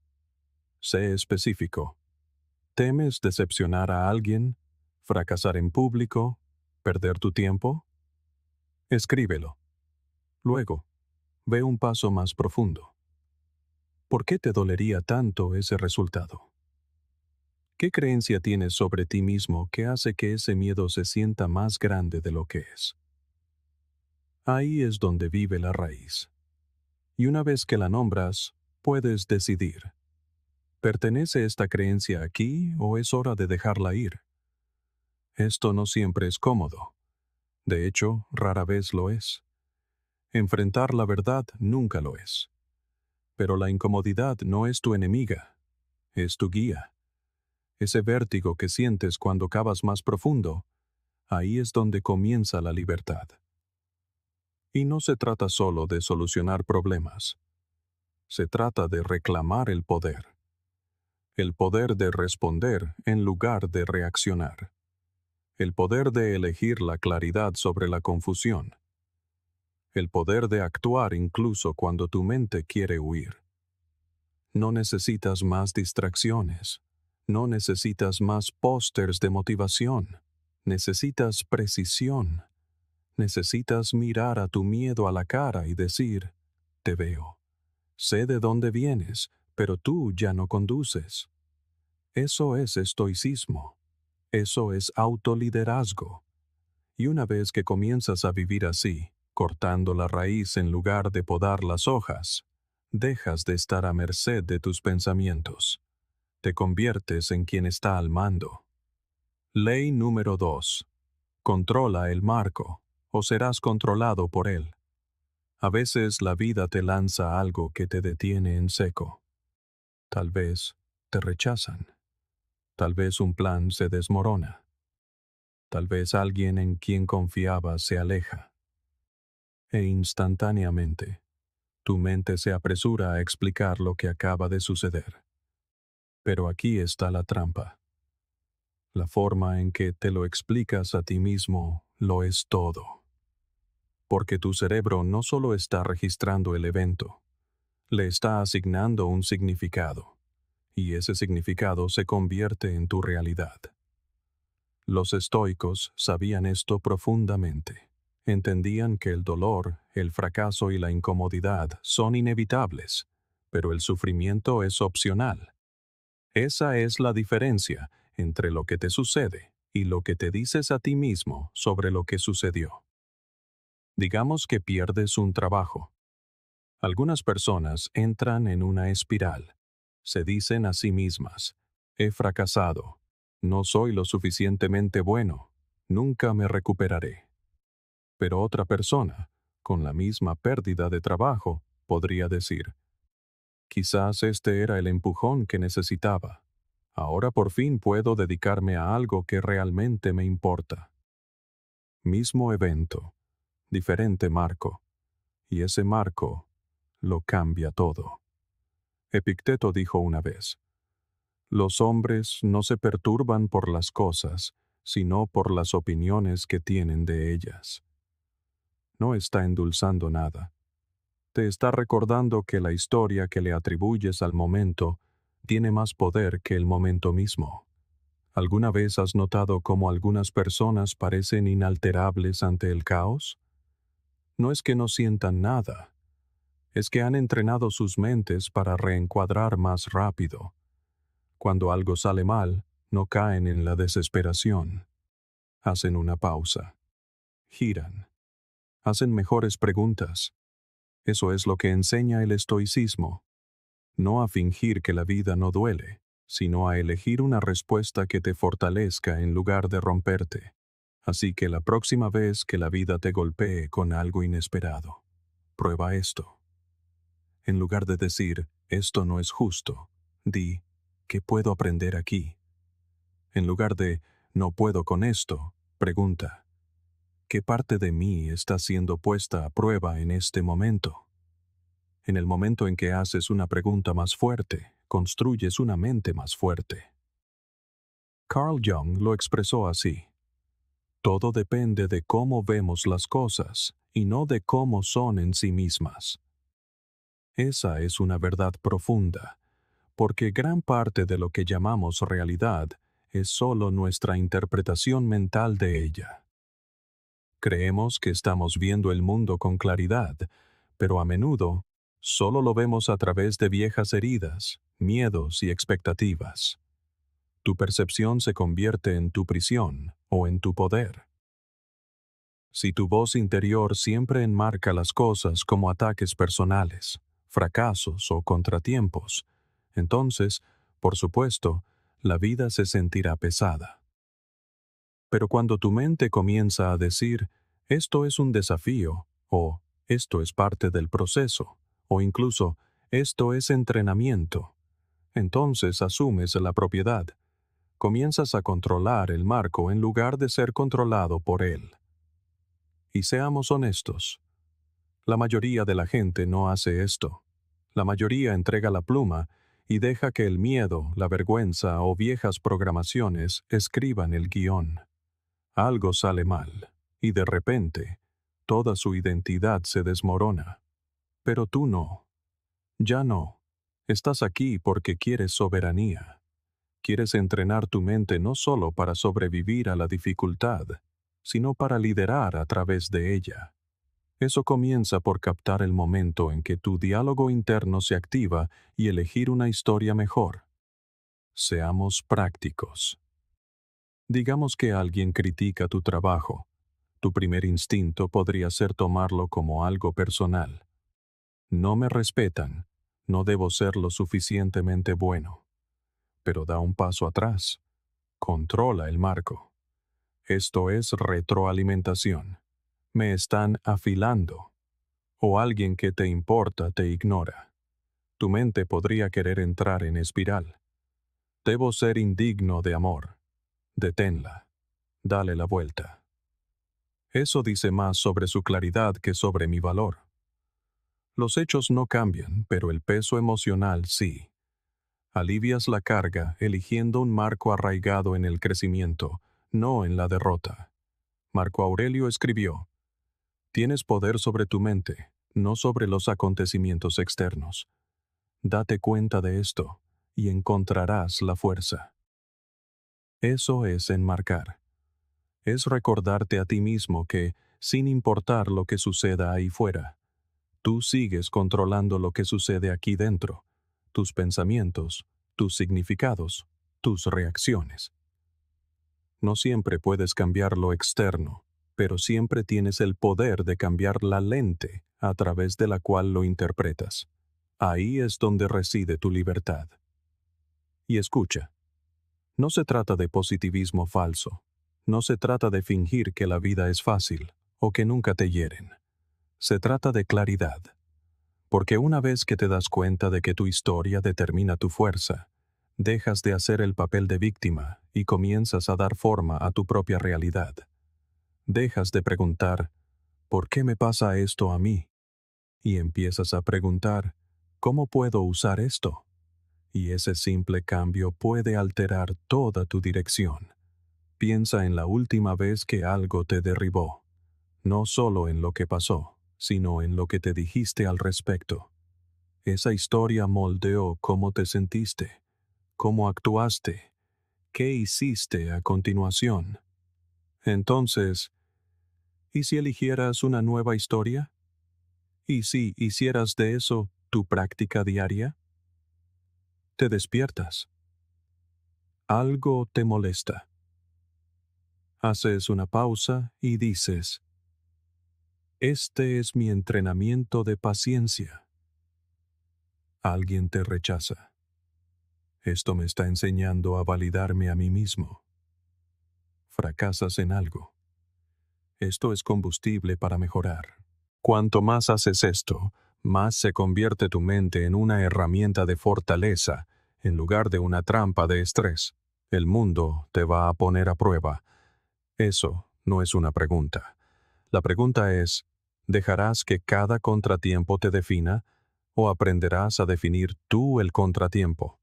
Sé específico. ¿Temes decepcionar a alguien? ¿Fracasar en público? ¿Perder tu tiempo? Escríbelo. Luego, ve un paso más profundo. ¿Por qué te dolería tanto ese resultado? ¿Qué creencia tienes sobre ti mismo que hace que ese miedo se sienta más grande de lo que es? Ahí es donde vive la raíz. Y una vez que la nombras, puedes decidir. ¿Pertenece esta creencia aquí o es hora de dejarla ir? Esto no siempre es cómodo. De hecho, rara vez lo es. Enfrentar la verdad nunca lo es. Pero la incomodidad no es tu enemiga, es tu guía. Ese vértigo que sientes cuando cavas más profundo, ahí es donde comienza la libertad. Y no se trata solo de solucionar problemas. Se trata de reclamar el poder. El poder de responder en lugar de reaccionar. El poder de elegir la claridad sobre la confusión. El poder de actuar incluso cuando tu mente quiere huir. No necesitas más distracciones. No necesitas más pósters de motivación. Necesitas precisión. Necesitas mirar a tu miedo a la cara y decir, te veo. Sé de dónde vienes, pero tú ya no conduces. Eso es estoicismo. Eso es autoliderazgo. Y una vez que comienzas a vivir así, cortando la raíz en lugar de podar las hojas, dejas de estar a merced de tus pensamientos. Te conviertes en quien está al mando. Ley número 2. Controla el marco, o serás controlado por él. A veces la vida te lanza algo que te detiene en seco. Tal vez te rechazan. Tal vez un plan se desmorona. Tal vez alguien en quien confiabas se aleja. E instantáneamente, tu mente se apresura a explicar lo que acaba de suceder. Pero aquí está la trampa. La forma en que te lo explicas a ti mismo lo es todo. Porque tu cerebro no solo está registrando el evento, le está asignando un significado, y ese significado se convierte en tu realidad. Los estoicos sabían esto profundamente. Entendían que el dolor, el fracaso y la incomodidad son inevitables, pero el sufrimiento es opcional. Esa es la diferencia entre lo que te sucede y lo que te dices a ti mismo sobre lo que sucedió. Digamos que pierdes un trabajo. Algunas personas entran en una espiral. Se dicen a sí mismas, he fracasado, no soy lo suficientemente bueno, nunca me recuperaré. Pero otra persona, con la misma pérdida de trabajo, podría decir, quizás este era el empujón que necesitaba. Ahora por fin puedo dedicarme a algo que realmente me importa. Mismo evento, diferente marco, y ese marco lo cambia todo. Epicteto dijo una vez, los hombres no se perturban por las cosas, sino por las opiniones que tienen de ellas. no está endulzando nada. Te está recordando que la historia que le atribuyes al momento tiene más poder que el momento mismo. ¿Alguna vez has notado cómo algunas personas parecen inalterables ante el caos? No es que no sientan nada, es que han entrenado sus mentes para reencuadrar más rápido. Cuando algo sale mal, no caen en la desesperación. Hacen una pausa. Giran. Hacen mejores preguntas. Eso es lo que enseña el estoicismo. No a fingir que la vida no duele, sino a elegir una respuesta que te fortalezca en lugar de romperte. Así que la próxima vez que la vida te golpee con algo inesperado, prueba esto. En lugar de decir, esto no es justo, di, ¿qué puedo aprender aquí? En lugar de, no puedo con esto, pregunta, ¿qué parte de mí está siendo puesta a prueba en este momento? En el momento en que haces una pregunta más fuerte, construyes una mente más fuerte. Carl Jung lo expresó así. Todo depende de cómo vemos las cosas y no de cómo son en sí mismas. Esa es una verdad profunda, porque gran parte de lo que llamamos realidad es solo nuestra interpretación mental de ella. Creemos que estamos viendo el mundo con claridad, pero a menudo solo lo vemos a través de viejas heridas, miedos y expectativas. Tu percepción se convierte en tu prisión o en tu poder. Si tu voz interior siempre enmarca las cosas como ataques personales, fracasos o contratiempos, entonces, por supuesto, la vida se sentirá pesada. Pero cuando tu mente comienza a decir, esto es un desafío, o esto es parte del proceso, o incluso, esto es entrenamiento, entonces asumes la propiedad. Comienzas a controlar el marco en lugar de ser controlado por él. Y seamos honestos, la mayoría de la gente no hace esto. La mayoría entrega la pluma y deja que el miedo, la vergüenza o viejas programaciones escriban el guión. Algo sale mal, y de repente, toda su identidad se desmorona. Pero tú no. Ya no. Estás aquí porque quieres soberanía. Quieres entrenar tu mente no solo para sobrevivir a la dificultad, sino para liderar a través de ella. Eso comienza por captar el momento en que tu diálogo interno se activa y elegir una historia mejor. Seamos prácticos. Digamos que alguien critica tu trabajo. Tu primer instinto podría ser tomarlo como algo personal. No me respetan, no debo ser lo suficientemente bueno. Pero da un paso atrás. Controla el marco. Esto es retroalimentación. Me están afilando. O alguien que te importa te ignora. Tu mente podría querer entrar en espiral. Debo ser indigno de amor. Deténla. Dale la vuelta. Eso dice más sobre su claridad que sobre mi valor. Los hechos no cambian, pero el peso emocional sí. Alivias la carga eligiendo un marco arraigado en el crecimiento, no en la derrota. Marco Aurelio escribió, tienes poder sobre tu mente, no sobre los acontecimientos externos. Date cuenta de esto, y encontrarás la fuerza. Eso es enmarcar. Es recordarte a ti mismo que, sin importar lo que suceda ahí fuera, tú sigues controlando lo que sucede aquí dentro, tus pensamientos, tus significados, tus reacciones. No siempre puedes cambiar lo externo, pero siempre tienes el poder de cambiar la lente a través de la cual lo interpretas. Ahí es donde reside tu libertad. Y escucha, no se trata de positivismo falso, no se trata de fingir que la vida es fácil o que nunca te hieren. Se trata de claridad. Porque una vez que te das cuenta de que tu historia determina tu fuerza, dejas de hacer el papel de víctima y comienzas a dar forma a tu propia realidad. Dejas de preguntar, ¿por qué me pasa esto a mí? Y empiezas a preguntar, ¿cómo puedo usar esto? Y ese simple cambio puede alterar toda tu dirección. Piensa en la última vez que algo te derribó. no solo en lo que pasó, sino en lo que te dijiste al respecto. Esa historia moldeó cómo te sentiste, cómo actuaste, qué hiciste a continuación. Entonces, ¿y si eligieras una nueva historia? ¿Y si hicieras de eso tu práctica diaria? Te despiertas. Algo te molesta. Haces una pausa y dices, este es mi entrenamiento de paciencia. Alguien te rechaza. Esto me está enseñando a validarme a mí mismo. Fracasas en algo. Esto es combustible para mejorar. Cuanto más haces esto, más se convierte tu mente en una herramienta de fortaleza en lugar de una trampa de estrés. El mundo te va a poner a prueba. Eso no es una pregunta. La pregunta es, ¿dejarás que cada contratiempo te defina o aprenderás a definir tú el contratiempo?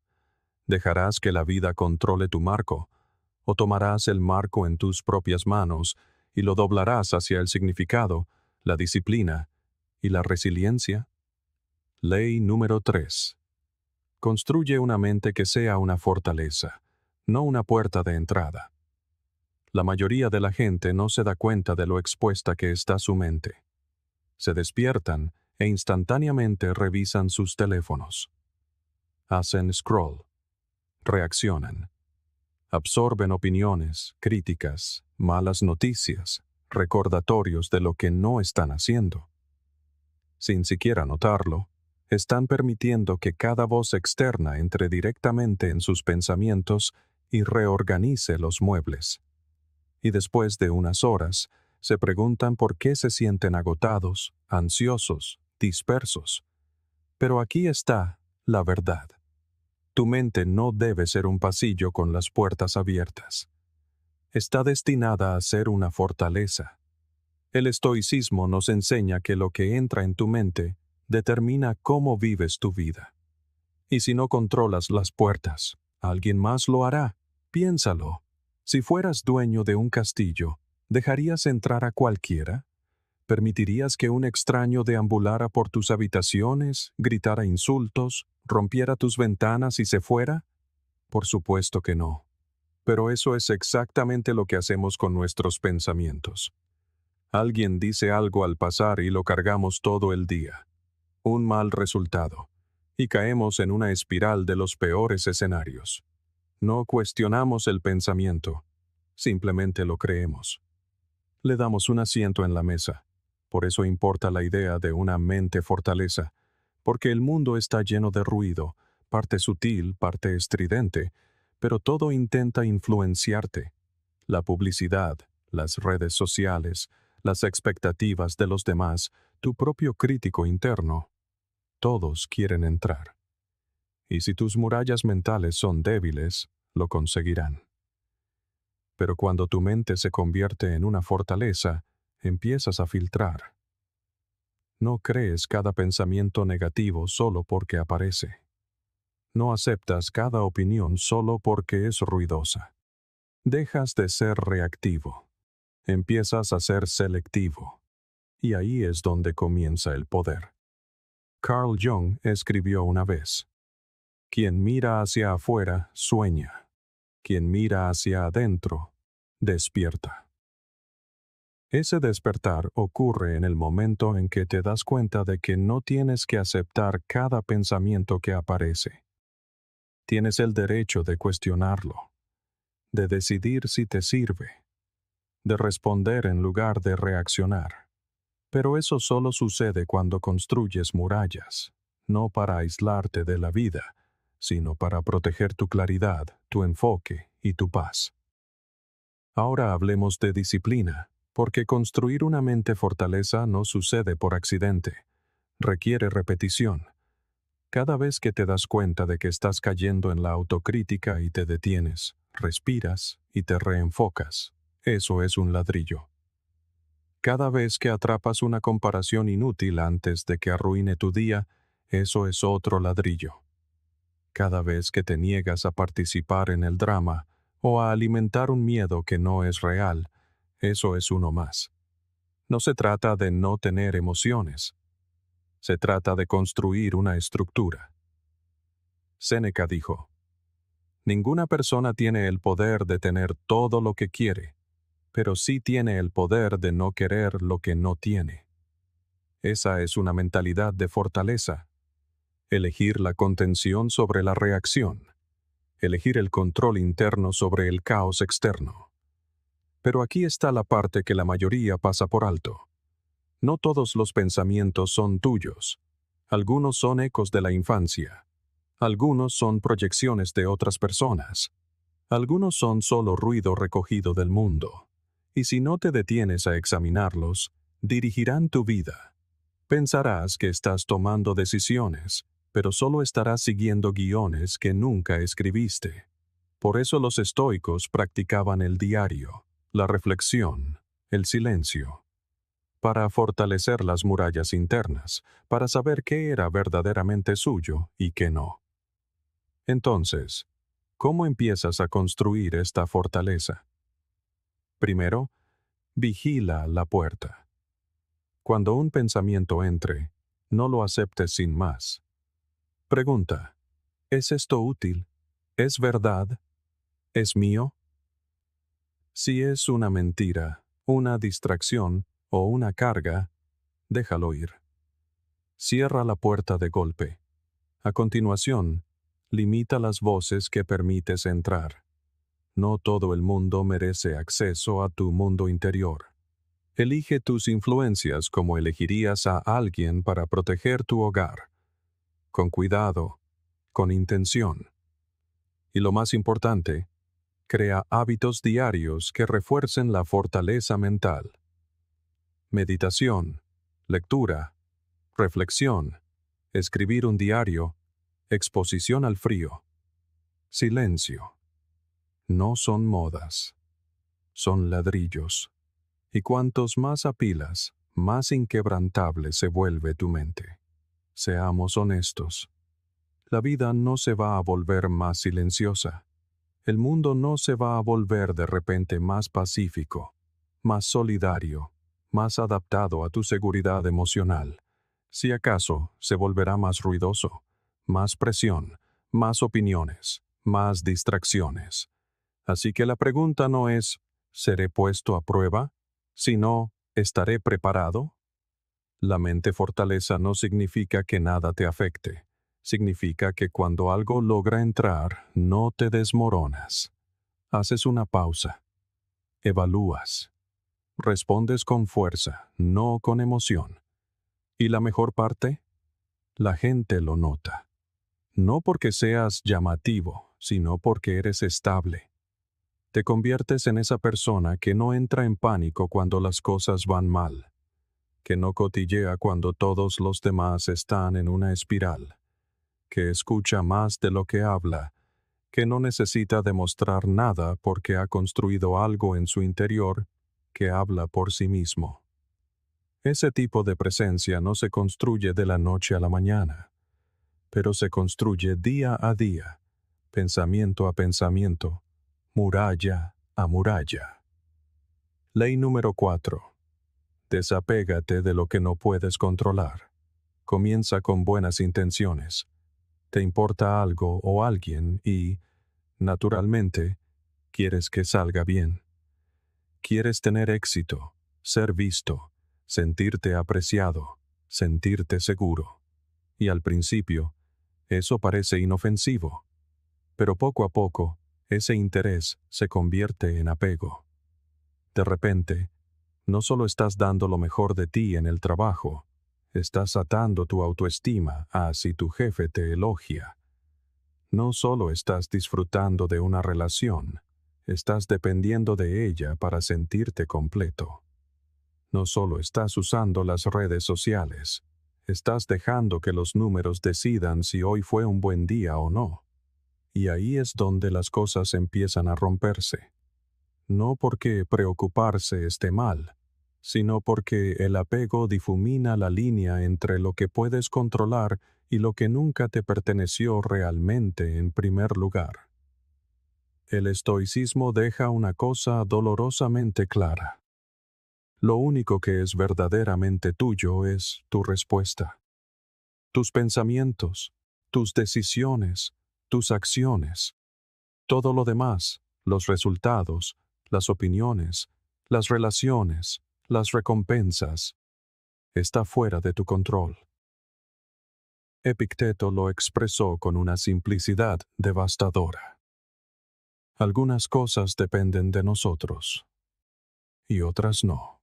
¿Dejarás que la vida controle tu marco o tomarás el marco en tus propias manos y lo doblarás hacia el significado, la disciplina y la resiliencia? Ley número 3. Construye una mente que sea una fortaleza, no una puerta de entrada. La mayoría de la gente no se da cuenta de lo expuesta que está su mente. Se despiertan e instantáneamente revisan sus teléfonos. Hacen scroll. Reaccionan. Absorben opiniones, críticas, malas noticias, recordatorios de lo que no están haciendo. Sin siquiera notarlo, están permitiendo que cada voz externa entre directamente en sus pensamientos y reorganice los muebles. Y después de unas horas, se preguntan por qué se sienten agotados, ansiosos, dispersos. Pero aquí está la verdad. Tu mente no debe ser un pasillo con las puertas abiertas. Está destinada a ser una fortaleza. El estoicismo nos enseña que lo que entra en tu mente determina cómo vives tu vida. Y si no controlas las puertas, alguien más lo hará. Piénsalo. Si fueras dueño de un castillo, ¿dejarías entrar a cualquiera? ¿Permitirías que un extraño deambulara por tus habitaciones, gritara insultos, rompiera tus ventanas y se fuera? Por supuesto que no. Pero eso es exactamente lo que hacemos con nuestros pensamientos. Alguien dice algo al pasar y lo cargamos todo el día. Un mal resultado. Y caemos en una espiral de los peores escenarios. No cuestionamos el pensamiento, simplemente lo creemos. Le damos un asiento en la mesa. Por eso importa la idea de una mente fortaleza, porque el mundo está lleno de ruido, parte sutil, parte estridente, pero todo intenta influenciarte. La publicidad, las redes sociales, las expectativas de los demás, tu propio crítico interno, todos quieren entrar. Y si tus murallas mentales son débiles, lo conseguirán. Pero cuando tu mente se convierte en una fortaleza, empiezas a filtrar. No crees cada pensamiento negativo solo porque aparece. No aceptas cada opinión solo porque es ruidosa. Dejas de ser reactivo. Empiezas a ser selectivo. Y ahí es donde comienza el poder. Carl Jung escribió una vez: quien mira hacia afuera sueña. Quien mira hacia adentro despierta. Ese despertar ocurre en el momento en que te das cuenta de que no tienes que aceptar cada pensamiento que aparece. Tienes el derecho de cuestionarlo, de decidir si te sirve, de responder en lugar de reaccionar. Pero eso solo sucede cuando construyes murallas, no para aislarte de la vida, sino para proteger tu claridad, tu enfoque y tu paz. Ahora hablemos de disciplina, porque construir una mente fortaleza no sucede por accidente. Requiere repetición. Cada vez que te das cuenta de que estás cayendo en la autocrítica y te detienes, respiras y te reenfocas, eso es un ladrillo. Cada vez que atrapas una comparación inútil antes de que arruine tu día, eso es otro ladrillo. Cada vez que te niegas a participar en el drama o a alimentar un miedo que no es real, eso es uno más. No se trata de no tener emociones. Se trata de construir una estructura. Séneca dijo: ninguna persona tiene el poder de tener todo lo que quiere, pero sí tiene el poder de no querer lo que no tiene. Esa es una mentalidad de fortaleza. Elegir la contención sobre la reacción. Elegir el control interno sobre el caos externo. Pero aquí está la parte que la mayoría pasa por alto. No todos los pensamientos son tuyos. Algunos son ecos de la infancia. Algunos son proyecciones de otras personas. Algunos son solo ruido recogido del mundo. Y si no te detienes a examinarlos, dirigirán tu vida. Pensarás que estás tomando decisiones, pero solo estarás siguiendo guiones que nunca escribiste. Por eso los estoicos practicaban el diario, la reflexión, el silencio, para fortalecer las murallas internas, para saber qué era verdaderamente suyo y qué no. Entonces, ¿cómo empiezas a construir esta fortaleza? Primero, vigila la puerta. Cuando un pensamiento entre, no lo aceptes sin más. Pregunta: ¿es esto útil? ¿Es verdad? ¿Es mío? Si es una mentira, una distracción o una carga, déjalo ir. Cierra la puerta de golpe. A continuación, limita las voces que permites entrar. No todo el mundo merece acceso a tu mundo interior. Elige tus influencias como elegirías a alguien para proteger tu hogar. Con cuidado, con intención. Y lo más importante, crea hábitos diarios que refuercen la fortaleza mental. Meditación, lectura, reflexión, escribir un diario, exposición al frío. Silencio. No son modas. Son ladrillos. Y cuantos más apilas, más inquebrantable se vuelve tu mente. Seamos honestos. La vida no se va a volver más silenciosa. El mundo no se va a volver de repente más pacífico, más solidario, más adaptado a tu seguridad emocional. Si acaso, se volverá más ruidoso, más presión, más opiniones, más distracciones. Así que la pregunta no es, ¿seré puesto a prueba?, sino, ¿estaré preparado? La mente fortaleza no significa que nada te afecte. Significa que cuando algo logra entrar, no te desmoronas. Haces una pausa. Evalúas. Respondes con fuerza, no con emoción. ¿Y la mejor parte? La gente lo nota. No porque seas llamativo, sino porque eres estable. Te conviertes en esa persona que no entra en pánico cuando las cosas van mal, que no cotillea cuando todos los demás están en una espiral, que escucha más de lo que habla, que no necesita demostrar nada porque ha construido algo en su interior que habla por sí mismo. Ese tipo de presencia no se construye de la noche a la mañana, pero se construye día a día, pensamiento a pensamiento, muralla a muralla. Ley número 4. Desapégate de lo que no puedes controlar. Comienza con buenas intenciones. Te importa algo o alguien y, naturalmente, quieres que salga bien. Quieres tener éxito, ser visto, sentirte apreciado, sentirte seguro. Y al principio, eso parece inofensivo. Pero poco a poco, ese interés se convierte en apego. De repente, no solo estás dando lo mejor de ti en el trabajo, estás atando tu autoestima a si tu jefe te elogia. No solo estás disfrutando de una relación, estás dependiendo de ella para sentirte completo. No solo estás usando las redes sociales, estás dejando que los números decidan si hoy fue un buen día o no. Y ahí es donde las cosas empiezan a romperse. No porque preocuparse esté mal, sino porque el apego difumina la línea entre lo que puedes controlar y lo que nunca te perteneció realmente en primer lugar. El estoicismo deja una cosa dolorosamente clara. Lo único que es verdaderamente tuyo es tu respuesta. Tus pensamientos, tus decisiones, tus acciones. Todo lo demás, los resultados, las opiniones, las relaciones, las recompensas, está fuera de tu control. Epicteto lo expresó con una simplicidad devastadora. Algunas cosas dependen de nosotros, y otras no.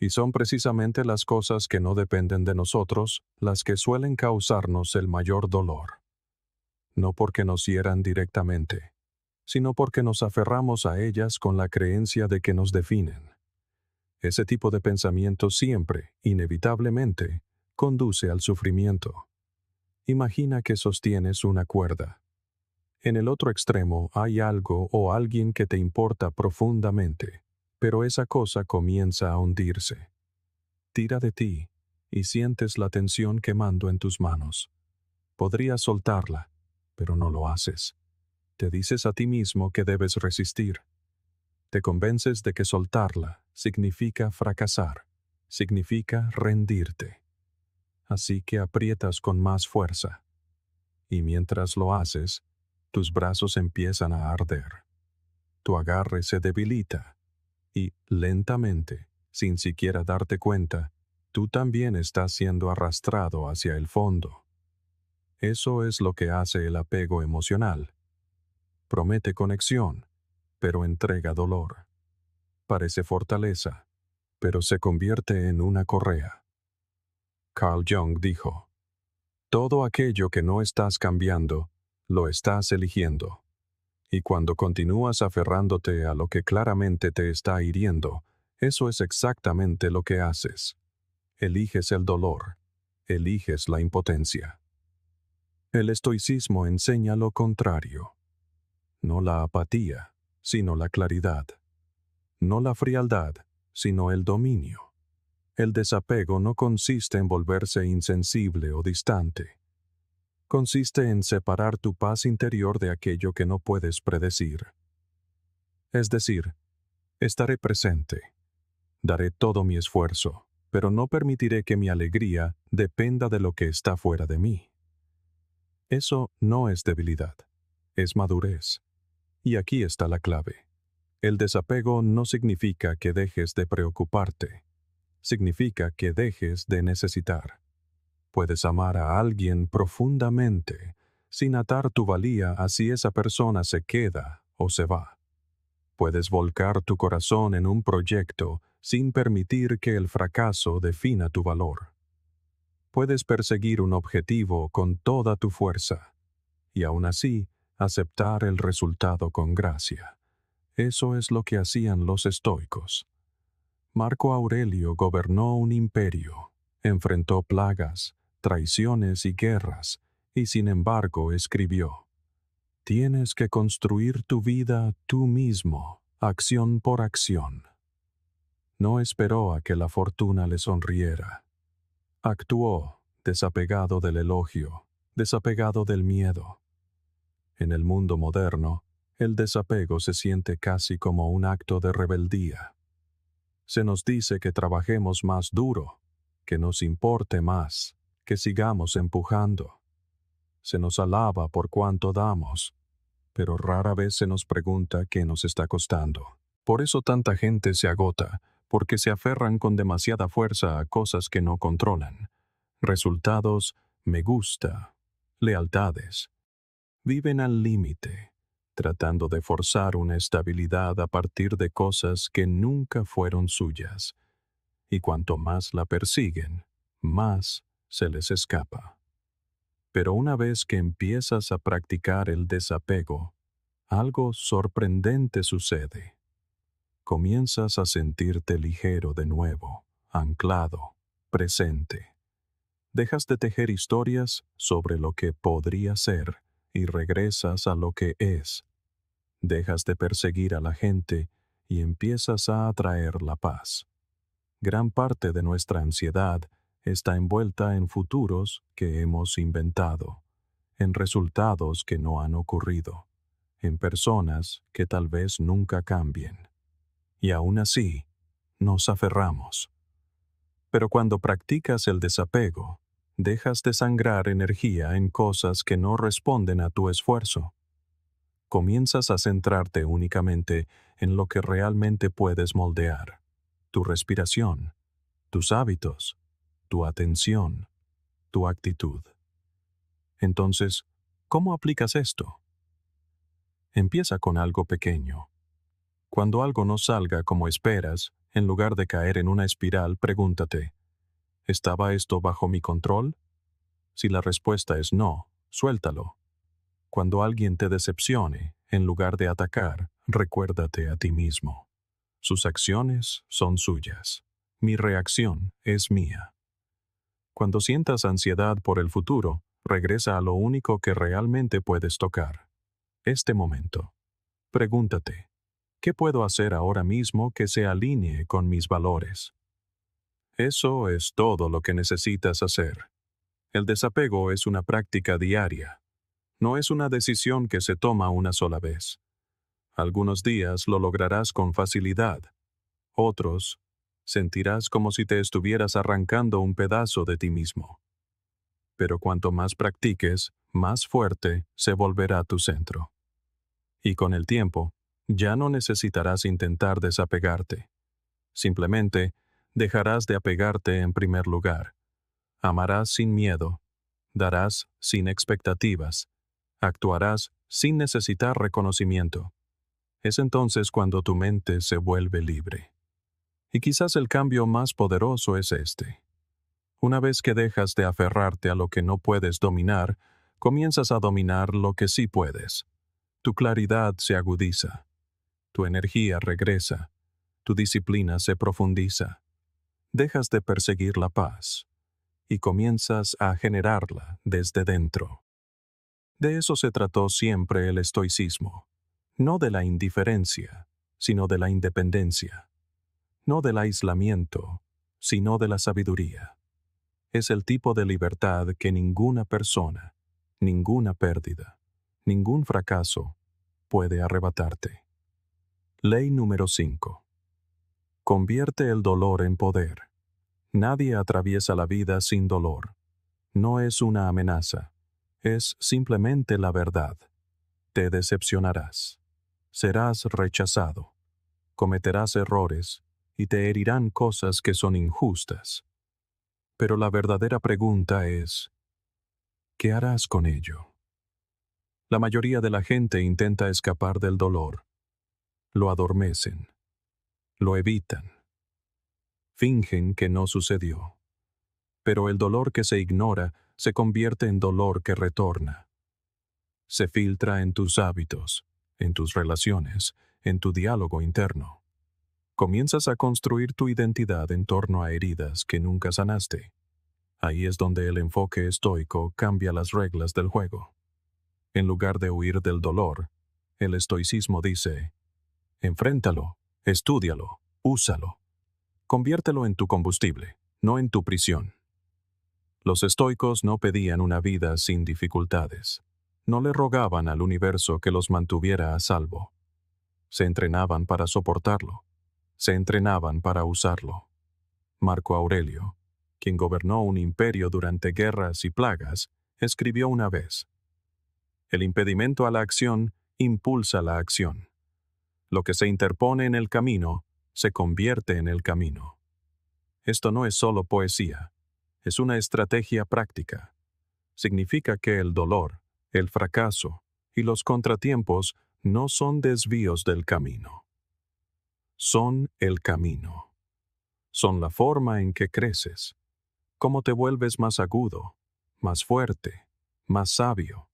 Y son precisamente las cosas que no dependen de nosotros las que suelen causarnos el mayor dolor. No porque nos hieran directamente, sino porque nos aferramos a ellas con la creencia de que nos definen. Ese tipo de pensamiento siempre, inevitablemente, conduce al sufrimiento. Imagina que sostienes una cuerda. En el otro extremo hay algo o alguien que te importa profundamente, pero esa cosa comienza a hundirse. Tira de ti y sientes la tensión quemando en tus manos. Podrías soltarla, pero no lo haces. Te dices a ti mismo que debes resistir. Te convences de que soltarla significa fracasar, significa rendirte. Así que aprietas con más fuerza. Y mientras lo haces, tus brazos empiezan a arder. Tu agarre se debilita. Y, lentamente, sin siquiera darte cuenta, tú también estás siendo arrastrado hacia el fondo. Eso es lo que hace el apego emocional. Promete conexión, pero entrega dolor. Parece fortaleza, pero se convierte en una correa. Carl Jung dijo, todo aquello que no estás cambiando, lo estás eligiendo. Y cuando continúas aferrándote a lo que claramente te está hiriendo, eso es exactamente lo que haces. Eliges el dolor, eliges la impotencia. El estoicismo enseña lo contrario. No la apatía, sino la claridad. No la frialdad, sino el dominio. El desapego no consiste en volverse insensible o distante. Consiste en separar tu paz interior de aquello que no puedes predecir. Es decir, estaré presente. Daré todo mi esfuerzo, pero no permitiré que mi alegría dependa de lo que está fuera de mí. Eso no es debilidad, es madurez. Y aquí está la clave. El desapego no significa que dejes de preocuparte. Significa que dejes de necesitar. Puedes amar a alguien profundamente, sin atar tu valía a si esa persona se queda o se va. Puedes volcar tu corazón en un proyecto sin permitir que el fracaso defina tu valor. Puedes perseguir un objetivo con toda tu fuerza, y aún así aceptar el resultado con gracia. Eso es lo que hacían los estoicos. Marco Aurelio gobernó un imperio, enfrentó plagas, traiciones y guerras, y sin embargo escribió: tienes que construir tu vida tú mismo, acción por acción. No esperó a que la fortuna le sonriera. Actuó, desapegado del elogio, desapegado del miedo. En el mundo moderno, el desapego se siente casi como un acto de rebeldía. Se nos dice que trabajemos más duro, que nos importe más, que sigamos empujando. Se nos alaba por cuánto damos, pero rara vez se nos pregunta qué nos está costando. Por eso tanta gente se agota, porque se aferran con demasiada fuerza a cosas que no controlan. Resultados, me gusta, lealtades. Viven al límite, tratando de forzar una estabilidad a partir de cosas que nunca fueron suyas. Y cuanto más la persiguen, más se les escapa. Pero una vez que empiezas a practicar el desapego, algo sorprendente sucede. Comienzas a sentirte ligero de nuevo, anclado, presente. Dejas de tejer historias sobre lo que podría ser y regresas a lo que es. Dejas de perseguir a la gente y empiezas a atraer la paz. Gran parte de nuestra ansiedad está envuelta en futuros que hemos inventado, en resultados que no han ocurrido, en personas que tal vez nunca cambien. Y aún así, nos aferramos. Pero cuando practicas el desapego, dejas de sangrar energía en cosas que no responden a tu esfuerzo. Comienzas a centrarte únicamente en lo que realmente puedes moldear: tu respiración, tus hábitos, tu atención, tu actitud. Entonces, ¿cómo aplicas esto? Empieza con algo pequeño. Cuando algo no salga como esperas, en lugar de caer en una espiral, pregúntate: ¿estaba esto bajo mi control? Si la respuesta es no, suéltalo. Cuando alguien te decepcione, en lugar de atacar, recuérdate a ti mismo: sus acciones son suyas. Mi reacción es mía. Cuando sientas ansiedad por el futuro, regresa a lo único que realmente puedes tocar: este momento. Pregúntate: ¿qué puedo hacer ahora mismo que se alinee con mis valores? Eso es todo lo que necesitas hacer. El desapego es una práctica diaria. No es una decisión que se toma una sola vez. Algunos días lo lograrás con facilidad. Otros, sentirás como si te estuvieras arrancando un pedazo de ti mismo. Pero cuanto más practiques, más fuerte se volverá tu centro. Y con el tiempo, ya no necesitarás intentar desapegarte. Simplemente, dejarás de apegarte en primer lugar. Amarás sin miedo. Darás sin expectativas. Actuarás sin necesitar reconocimiento. Es entonces cuando tu mente se vuelve libre. Y quizás el cambio más poderoso es este. Una vez que dejas de aferrarte a lo que no puedes dominar, comienzas a dominar lo que sí puedes. Tu claridad se agudiza. Tu energía regresa. Tu disciplina se profundiza. Dejas de perseguir la paz y comienzas a generarla desde dentro. De eso se trató siempre el estoicismo. No de la indiferencia, sino de la independencia. No del aislamiento, sino de la sabiduría. Es el tipo de libertad que ninguna persona, ninguna pérdida, ningún fracaso puede arrebatarte. Ley número 5. Convierte el dolor en poder. Nadie atraviesa la vida sin dolor. No es una amenaza, es simplemente la verdad. Te decepcionarás. Serás rechazado. Cometerás errores y te herirán cosas que son injustas. Pero la verdadera pregunta es: ¿qué harás con ello? La mayoría de la gente intenta escapar del dolor. Lo adormecen. Lo evitan. Fingen que no sucedió. Pero el dolor que se ignora se convierte en dolor que retorna. Se filtra en tus hábitos, en tus relaciones, en tu diálogo interno. Comienzas a construir tu identidad en torno a heridas que nunca sanaste. Ahí es donde el enfoque estoico cambia las reglas del juego. En lugar de huir del dolor, el estoicismo dice: enfréntalo, estúdialo, úsalo. Conviértelo en tu combustible, no en tu prisión. Los estoicos no pedían una vida sin dificultades. No le rogaban al universo que los mantuviera a salvo. Se entrenaban para soportarlo. Se entrenaban para usarlo. Marco Aurelio, quien gobernó un imperio durante guerras y plagas, escribió una vez: el impedimento a la acción impulsa la acción. Lo que se interpone en el camino se convierte en el camino. Esto no es solo poesía, es una estrategia práctica. Significa que el dolor, el fracaso y los contratiempos no son desvíos del camino. Son el camino. Son la forma en que creces, cómo te vuelves más agudo, más fuerte, más sabio.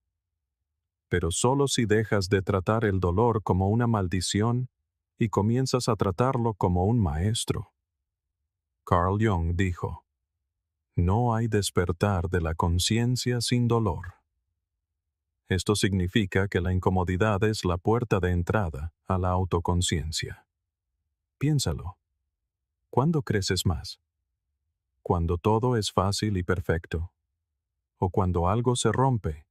Pero solo si dejas de tratar el dolor como una maldición y comienzas a tratarlo como un maestro. Carl Jung dijo: no hay despertar de la conciencia sin dolor. Esto significa que la incomodidad es la puerta de entrada a la autoconciencia. Piénsalo. ¿Cuándo creces más? ¿Cuando todo es fácil y perfecto? ¿O cuando algo se rompe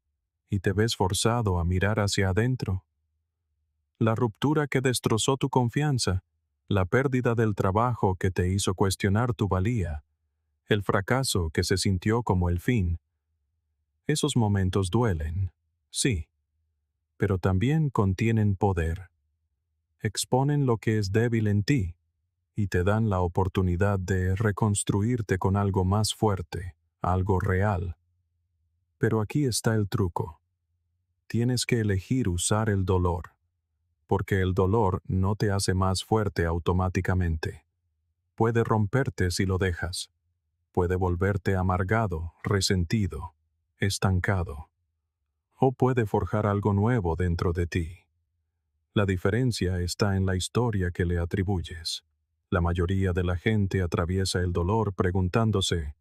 y te ves forzado a mirar hacia adentro? La ruptura que destrozó tu confianza la pérdida del trabajo que te hizo cuestionar tu valía, el fracaso que se sintió como el fin. Esos momentos duelen, sí, pero también contienen poder. Exponen lo que es débil en ti y te dan la oportunidad de reconstruirte con algo más fuerte, algo real. Pero aquí está el truco. Tienes que elegir usar el dolor, porque el dolor no te hace más fuerte automáticamente. Puede romperte si lo dejas. Puede volverte amargado, resentido, estancado. O puede forjar algo nuevo dentro de ti. La diferencia está en la historia que le atribuyes. La mayoría de la gente atraviesa el dolor preguntándose,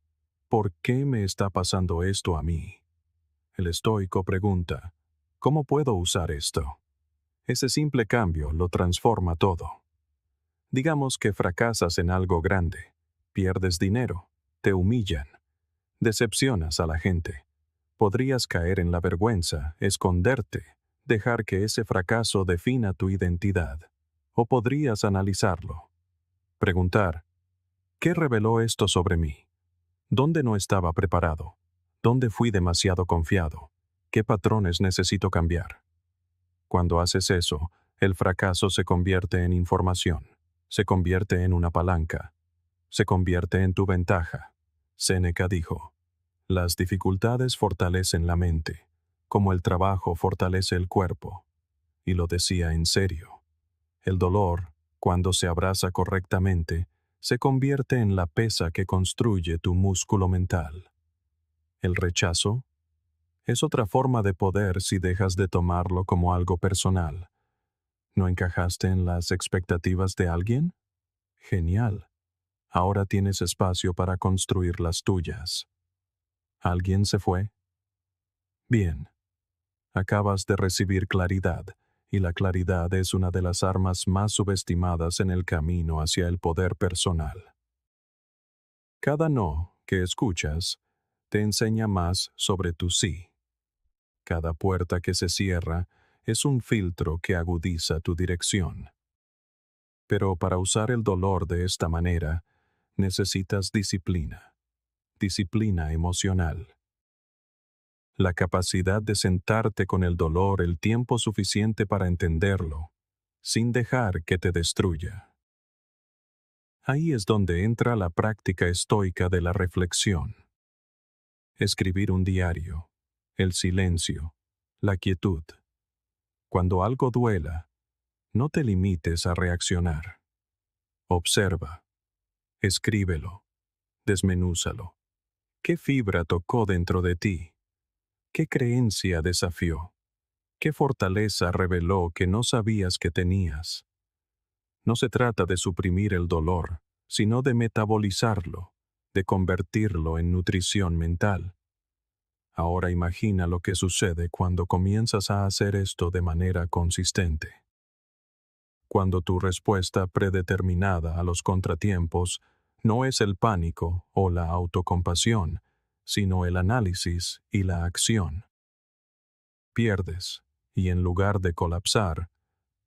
¿por qué me está pasando esto a mí? El estoico pregunta, ¿cómo puedo usar esto? Ese simple cambio lo transforma todo. Digamos que fracasas en algo grande, pierdes dinero, te humillan, decepcionas a la gente. Podrías caer en la vergüenza, esconderte, dejar que ese fracaso defina tu identidad. O podrías analizarlo. Preguntar, ¿qué reveló esto sobre mí? ¿Dónde no estaba preparado? ¿Dónde fui demasiado confiado? ¿Qué patrones necesito cambiar? Cuando haces eso, el fracaso se convierte en información, se convierte en una palanca, se convierte en tu ventaja. Séneca dijo, las dificultades fortalecen la mente, como el trabajo fortalece el cuerpo. Y lo decía en serio. El dolor, cuando se abraza correctamente, se convierte en la pesa que construye tu músculo mental. El rechazo es otra forma de poder si dejas de tomarlo como algo personal. ¿No encajaste en las expectativas de alguien? Genial. Ahora tienes espacio para construir las tuyas. ¿Alguien se fue? Bien. Acabas de recibir claridad, y la claridad es una de las armas más subestimadas en el camino hacia el poder personal. Cada no que escuchas te enseña más sobre tu sí. Cada puerta que se cierra es un filtro que agudiza tu dirección. Pero para usar el dolor de esta manera, necesitas disciplina. Disciplina emocional. La capacidad de sentarte con el dolor el tiempo suficiente para entenderlo, sin dejar que te destruya. Ahí es donde entra la práctica estoica de la reflexión. Escribir un diario, el silencio, la quietud. Cuando algo duela, no te limites a reaccionar. Observa, escríbelo, desmenúzalo. ¿Qué fibra tocó dentro de ti? ¿Qué creencia desafió? ¿Qué fortaleza reveló que no sabías que tenías? No se trata de suprimir el dolor, sino de metabolizarlo, de convertirlo en nutrición mental. Ahora imagina lo que sucede cuando comienzas a hacer esto de manera consistente. Cuando tu respuesta predeterminada a los contratiempos no es el pánico o la autocompasión, sino el análisis y la acción. Pierdes, y en lugar de colapsar,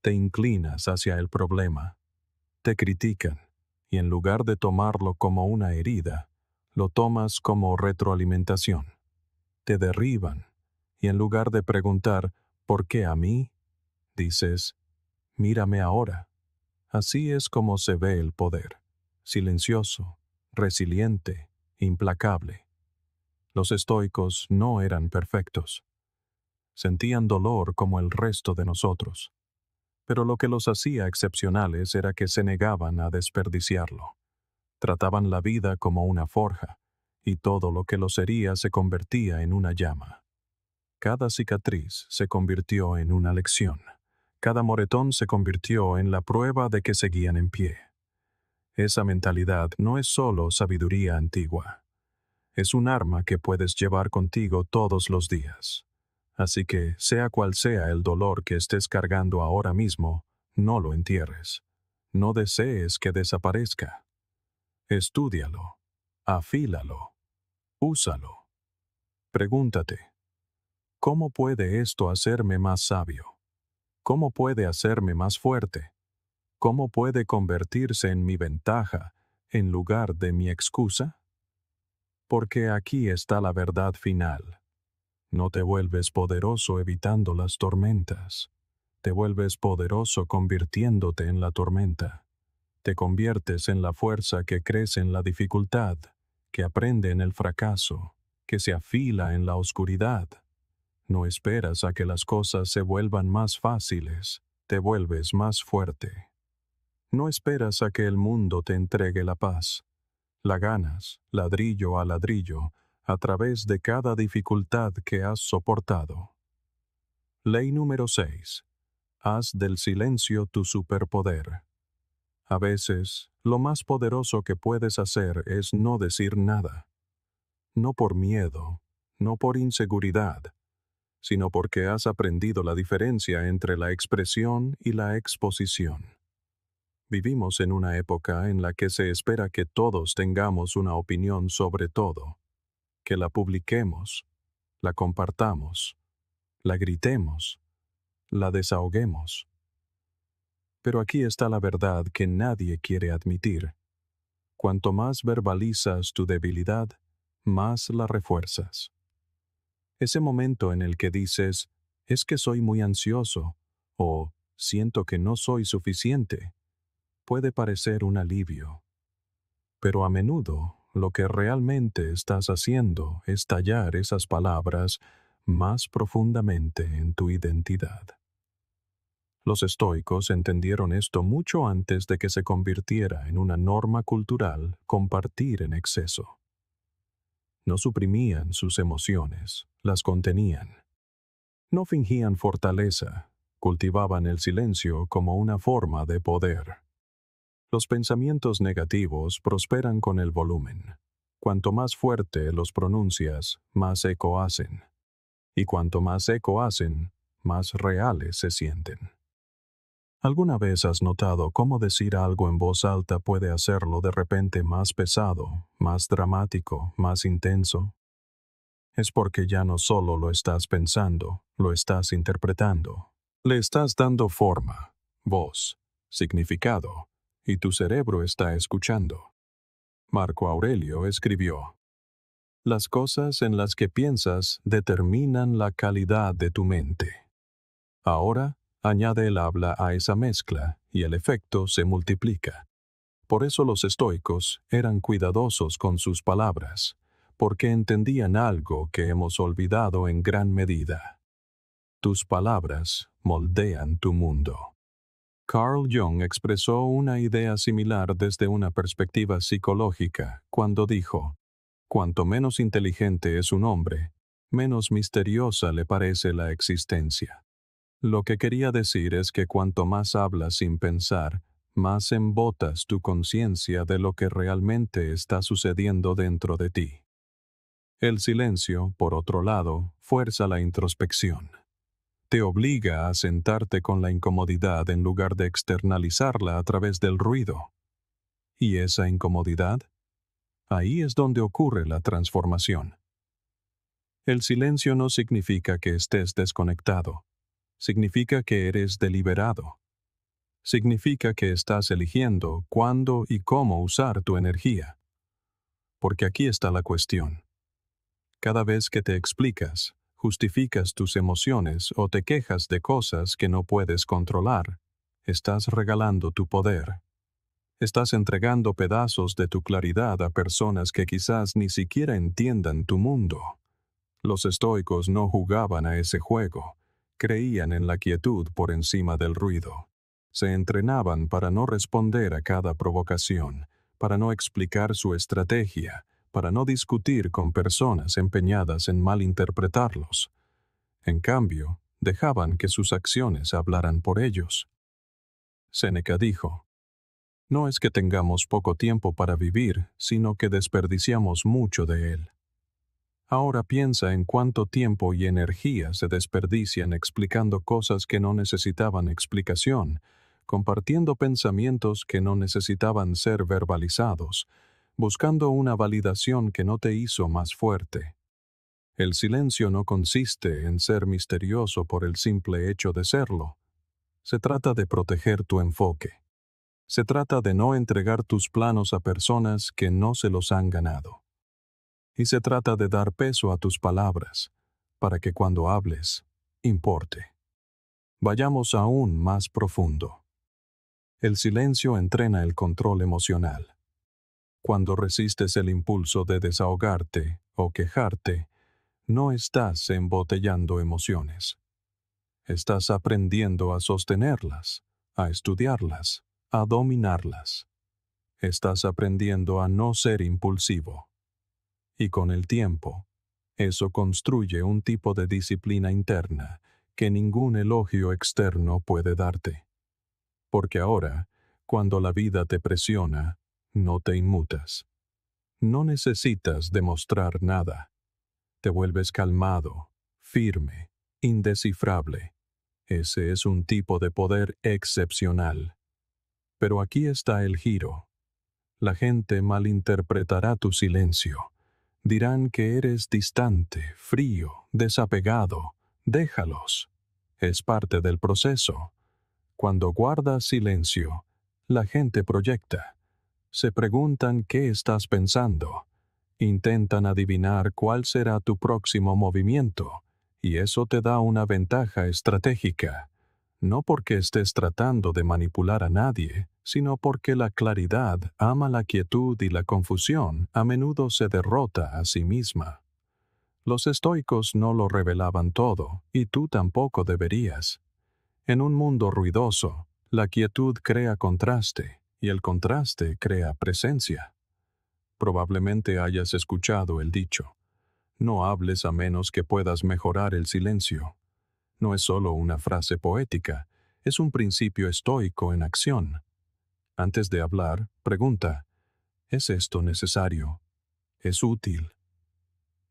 te inclinas hacia el problema. Te critican, y en lugar de tomarlo como una herida, lo tomas como retroalimentación. Te derriban, y en lugar de preguntar ¿por qué a mí?, dices mírame ahora. Así es como se ve el poder, silencioso, resiliente, implacable. Los estoicos no eran perfectos. Sentían dolor como el resto de nosotros. Pero lo que los hacía excepcionales era que se negaban a desperdiciarlo. Trataban la vida como una forja, y todo lo que los hería se convertía en una llama. Cada cicatriz se convirtió en una lección. Cada moretón se convirtió en la prueba de que seguían en pie. Esa mentalidad no es solo sabiduría antigua. Es un arma que puedes llevar contigo todos los días. Así que, sea cual sea el dolor que estés cargando ahora mismo, no lo entierres. No desees que desaparezca. Estúdialo. Afílalo. Úsalo. Pregúntate, ¿cómo puede esto hacerme más sabio? ¿Cómo puede hacerme más fuerte? ¿cómo puede convertirse en mi ventaja en lugar de mi excusa? Porque aquí está la verdad final. No te vuelves poderoso evitando las tormentas. Te vuelves poderoso convirtiéndote en la tormenta. Te conviertes en la fuerza que crece en la dificultad, que aprende en el fracaso, que se afila en la oscuridad. No esperas a que las cosas se vuelvan más fáciles, te vuelves más fuerte. No esperas a que el mundo te entregue la paz. La ganas, ladrillo a ladrillo, a través de cada dificultad que has soportado. Ley número 6. Haz del silencio tu superpoder. A veces, lo más poderoso que puedes hacer es no decir nada. No por miedo, no por inseguridad, sino porque has aprendido la diferencia entre la expresión y la exposición. Vivimos en una época en la que se espera que todos tengamos una opinión sobre todo, que la publiquemos, la compartamos, la gritemos, la desahoguemos. Pero aquí está la verdad que nadie quiere admitir. Cuanto más verbalizas tu debilidad, más la refuerzas. Ese momento en el que dices, es que soy muy ansioso, o siento que no soy suficiente, puede parecer un alivio. Pero a menudo, lo que realmente estás haciendo es tallar esas palabras más profundamente en tu identidad. Los estoicos entendieron esto mucho antes de que se convirtiera en una norma cultural compartir en exceso. No suprimían sus emociones, las contenían. No fingían fortaleza, cultivaban el silencio como una forma de poder. Los pensamientos negativos prosperan con el volumen. Cuanto más fuerte los pronuncias, más eco hacen. Y cuanto más eco hacen, más reales se sienten. ¿Alguna vez has notado cómo decir algo en voz alta puede hacerlo de repente más pesado, más dramático, más intenso? Es porque ya no solo lo estás pensando, lo estás interpretando. Le estás dando forma, voz, significado, y tu cerebro está escuchando. Marco Aurelio escribió: las cosas en las que piensas determinan la calidad de tu mente. Ahora, añade el habla a esa mezcla y el efecto se multiplica. Por eso los estoicos eran cuidadosos con sus palabras, porque entendían algo que hemos olvidado en gran medida. Tus palabras moldean tu mundo. Carl Jung expresó una idea similar desde una perspectiva psicológica cuando dijo: cuanto menos inteligente es un hombre, menos misteriosa le parece la existencia. Lo que quería decir es que cuanto más hablas sin pensar, más embotas tu conciencia de lo que realmente está sucediendo dentro de ti. El silencio, por otro lado, fuerza la introspección. Te obliga a sentarte con la incomodidad en lugar de externalizarla a través del ruido. ¿Y esa incomodidad? Ahí es donde ocurre la transformación. El silencio no significa que estés desconectado. Significa que eres deliberado. Significa que estás eligiendo cuándo y cómo usar tu energía. Porque aquí está la cuestión. Cada vez que te explicas, justificas tus emociones o te quejas de cosas que no puedes controlar, estás regalando tu poder. Estás entregando pedazos de tu claridad a personas que quizás ni siquiera entiendan tu mundo. Los estoicos no jugaban a ese juego. Creían en la quietud por encima del ruido. Se entrenaban para no responder a cada provocación, para no explicar su estrategia, para no discutir con personas empeñadas en malinterpretarlos. En cambio, dejaban que sus acciones hablaran por ellos. Séneca dijo: no es que tengamos poco tiempo para vivir, sino que desperdiciamos mucho de él. Ahora piensa en cuánto tiempo y energía se desperdician explicando cosas que no necesitaban explicación, compartiendo pensamientos que no necesitaban ser verbalizados, buscando una validación que no te hizo más fuerte. El silencio no consiste en ser misterioso por el simple hecho de serlo. Se trata de proteger tu enfoque, Se trata de no entregar tus planos a personas que no se los han ganado. Y se trata de dar peso a tus palabras, para que cuando hables, importe. Vayamos aún más profundo. El silencio entrena el control emocional. Cuando resistes el impulso de desahogarte o quejarte, no estás embotellando emociones. Estás aprendiendo a sostenerlas, a estudiarlas, a dominarlas. Estás aprendiendo a no ser impulsivo. Y con el tiempo, eso construye un tipo de disciplina interna que ningún elogio externo puede darte. Porque ahora, cuando la vida te presiona, no te inmutas. No necesitas demostrar nada. Te vuelves calmado, firme, indescifrable. Ese es un tipo de poder excepcional. Pero aquí está el giro. La gente malinterpretará tu silencio. Dirán que eres distante, frío, desapegado. Déjalos. Es parte del proceso. Cuando guardas silencio, la gente proyecta. Se preguntan qué estás pensando. Intentan adivinar cuál será tu próximo movimiento, y eso te da una ventaja estratégica. No porque estés tratando de manipular a nadie, sino porque la claridad ama la quietud y la confusión a menudo se derrota a sí misma. Los estoicos no lo revelaban todo, y tú tampoco deberías. En un mundo ruidoso, la quietud crea contraste, y el contraste crea presencia. Probablemente hayas escuchado el dicho: no hables a menos que puedas mejorar el silencio. No es solo una frase poética, es un principio estoico en acción. Antes de hablar, pregunta: ¿es esto necesario? ¿Es útil?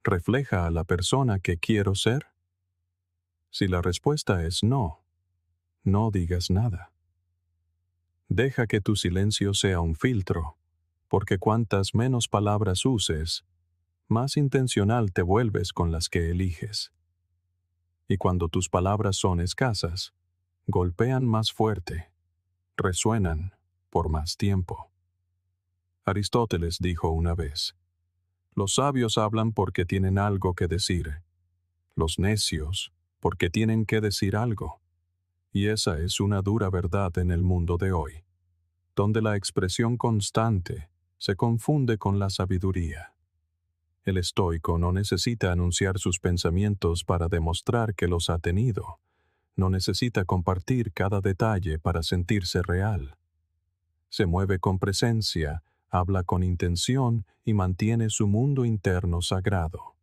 ¿Refleja a la persona que quiero ser? Si la respuesta es no, no digas nada. Deja que tu silencio sea un filtro, porque cuantas menos palabras uses, más intencional te vuelves con las que eliges. Y cuando tus palabras son escasas, golpean más fuerte, resuenan por más tiempo. Aristóteles dijo una vez: los sabios hablan porque tienen algo que decir, los necios porque tienen que decir algo. Y esa es una dura verdad en el mundo de hoy, donde la expresión constante se confunde con la sabiduría. El estoico no necesita anunciar sus pensamientos para demostrar que los ha tenido. No necesita compartir cada detalle para sentirse real. Se mueve con presencia, habla con intención y mantiene su mundo interno sagrado.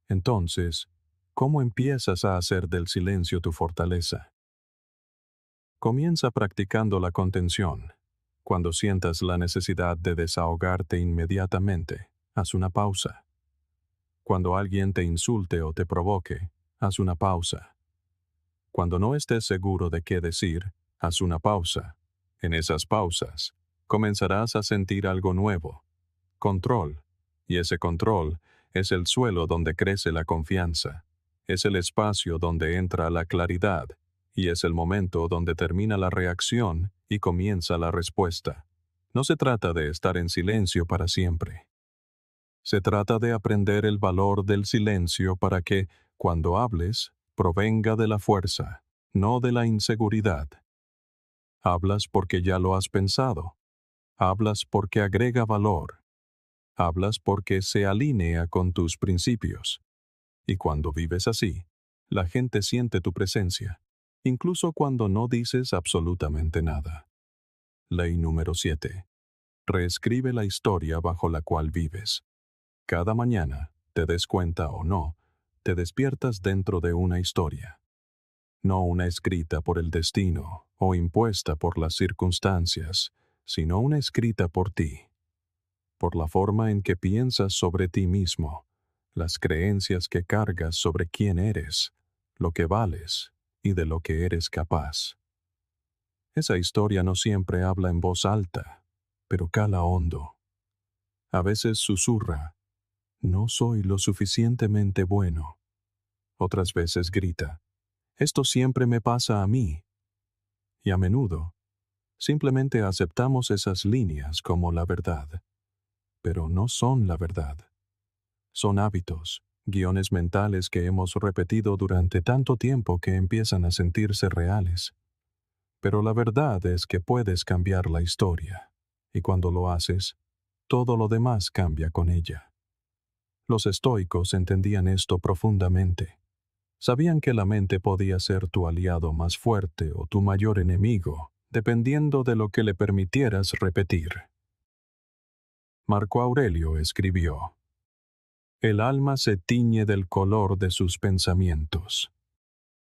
Entonces, ¿cómo empiezas a hacer del silencio tu fortaleza? Comienza practicando la contención. Cuando sientas la necesidad de desahogarte inmediatamente, haz una pausa. Cuando alguien te insulte o te provoque, haz una pausa. Cuando no estés seguro de qué decir, haz una pausa. En esas pausas, comenzarás a sentir algo nuevo: control. Y ese control es el suelo donde crece la confianza. Es el espacio donde entra la claridad. Y es el momento donde termina la reacción y comienza la respuesta. No se trata de estar en silencio para siempre. Se trata de aprender el valor del silencio para que, cuando hables, provenga de la fuerza, no de la inseguridad. Hablas porque ya lo has pensado. Hablas porque agrega valor. Hablas porque se alinea con tus principios. Y cuando vives así, la gente siente tu presencia, incluso cuando no dices absolutamente nada. Ley número 7. Reescribe la historia bajo la cual vives. Cada mañana, te des cuenta o no, te despiertas dentro de una historia. No una escrita por el destino o impuesta por las circunstancias, sino una escrita por ti. Por la forma en que piensas sobre ti mismo, las creencias que cargas sobre quién eres, lo que vales y de lo que eres capaz. Esa historia no siempre habla en voz alta, pero cala hondo. A veces susurra: no soy lo suficientemente bueno. Otras veces grita: esto siempre me pasa a mí. Y a menudo, Simplemente aceptamos esas líneas como la verdad, pero no son la verdad. Son hábitos, guiones mentales que hemos repetido durante tanto tiempo que empiezan a sentirse reales. Pero la verdad es que puedes cambiar la historia, y cuando lo haces, todo lo demás cambia con ella. Los estoicos entendían esto profundamente. Sabían que la mente podía ser tu aliado más fuerte o tu mayor enemigo, dependiendo de lo que le permitieras repetir. Marco Aurelio escribió: "El alma se tiñe del color de sus pensamientos".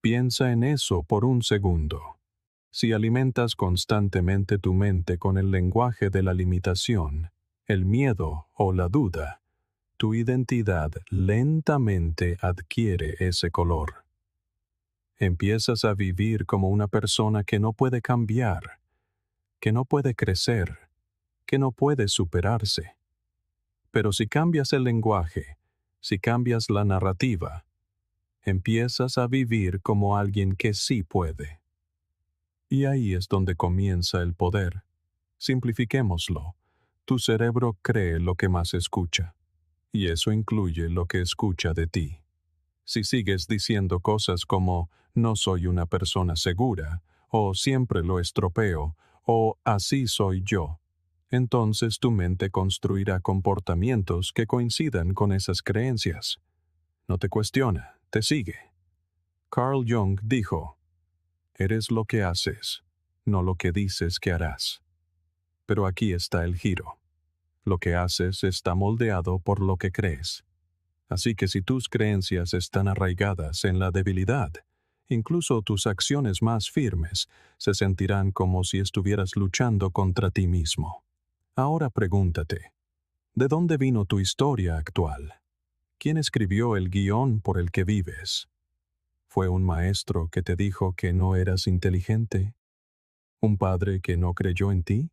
Piensa en eso por un segundo. Si alimentas constantemente tu mente con el lenguaje de la limitación, el miedo o la duda, tu identidad lentamente adquiere ese color. Empiezas a vivir como una persona que no puede cambiar, que no puede crecer, que no puede superarse. Pero si cambias el lenguaje, si cambias la narrativa, empiezas a vivir como alguien que sí puede. Y ahí es donde comienza el poder. Simplifiquémoslo. Tu cerebro cree lo que más escucha, y eso incluye lo que escucha de ti. Si sigues diciendo cosas como "no soy una persona segura", o "siempre lo estropeo", o "así soy yo", entonces tu mente construirá comportamientos que coincidan con esas creencias. No te cuestiona, te sigue. Carl Jung dijo: "Eres lo que haces, no lo que dices que harás". Pero aquí está el giro. Lo que haces está moldeado por lo que crees. Así que si tus creencias están arraigadas en la debilidad, incluso tus acciones más firmes se sentirán como si estuvieras luchando contra ti mismo. Ahora pregúntate, ¿de dónde vino tu historia actual? ¿Quién escribió el guión por el que vives? ¿Fue un maestro que te dijo que no eras inteligente? ¿Un padre que no creyó en ti?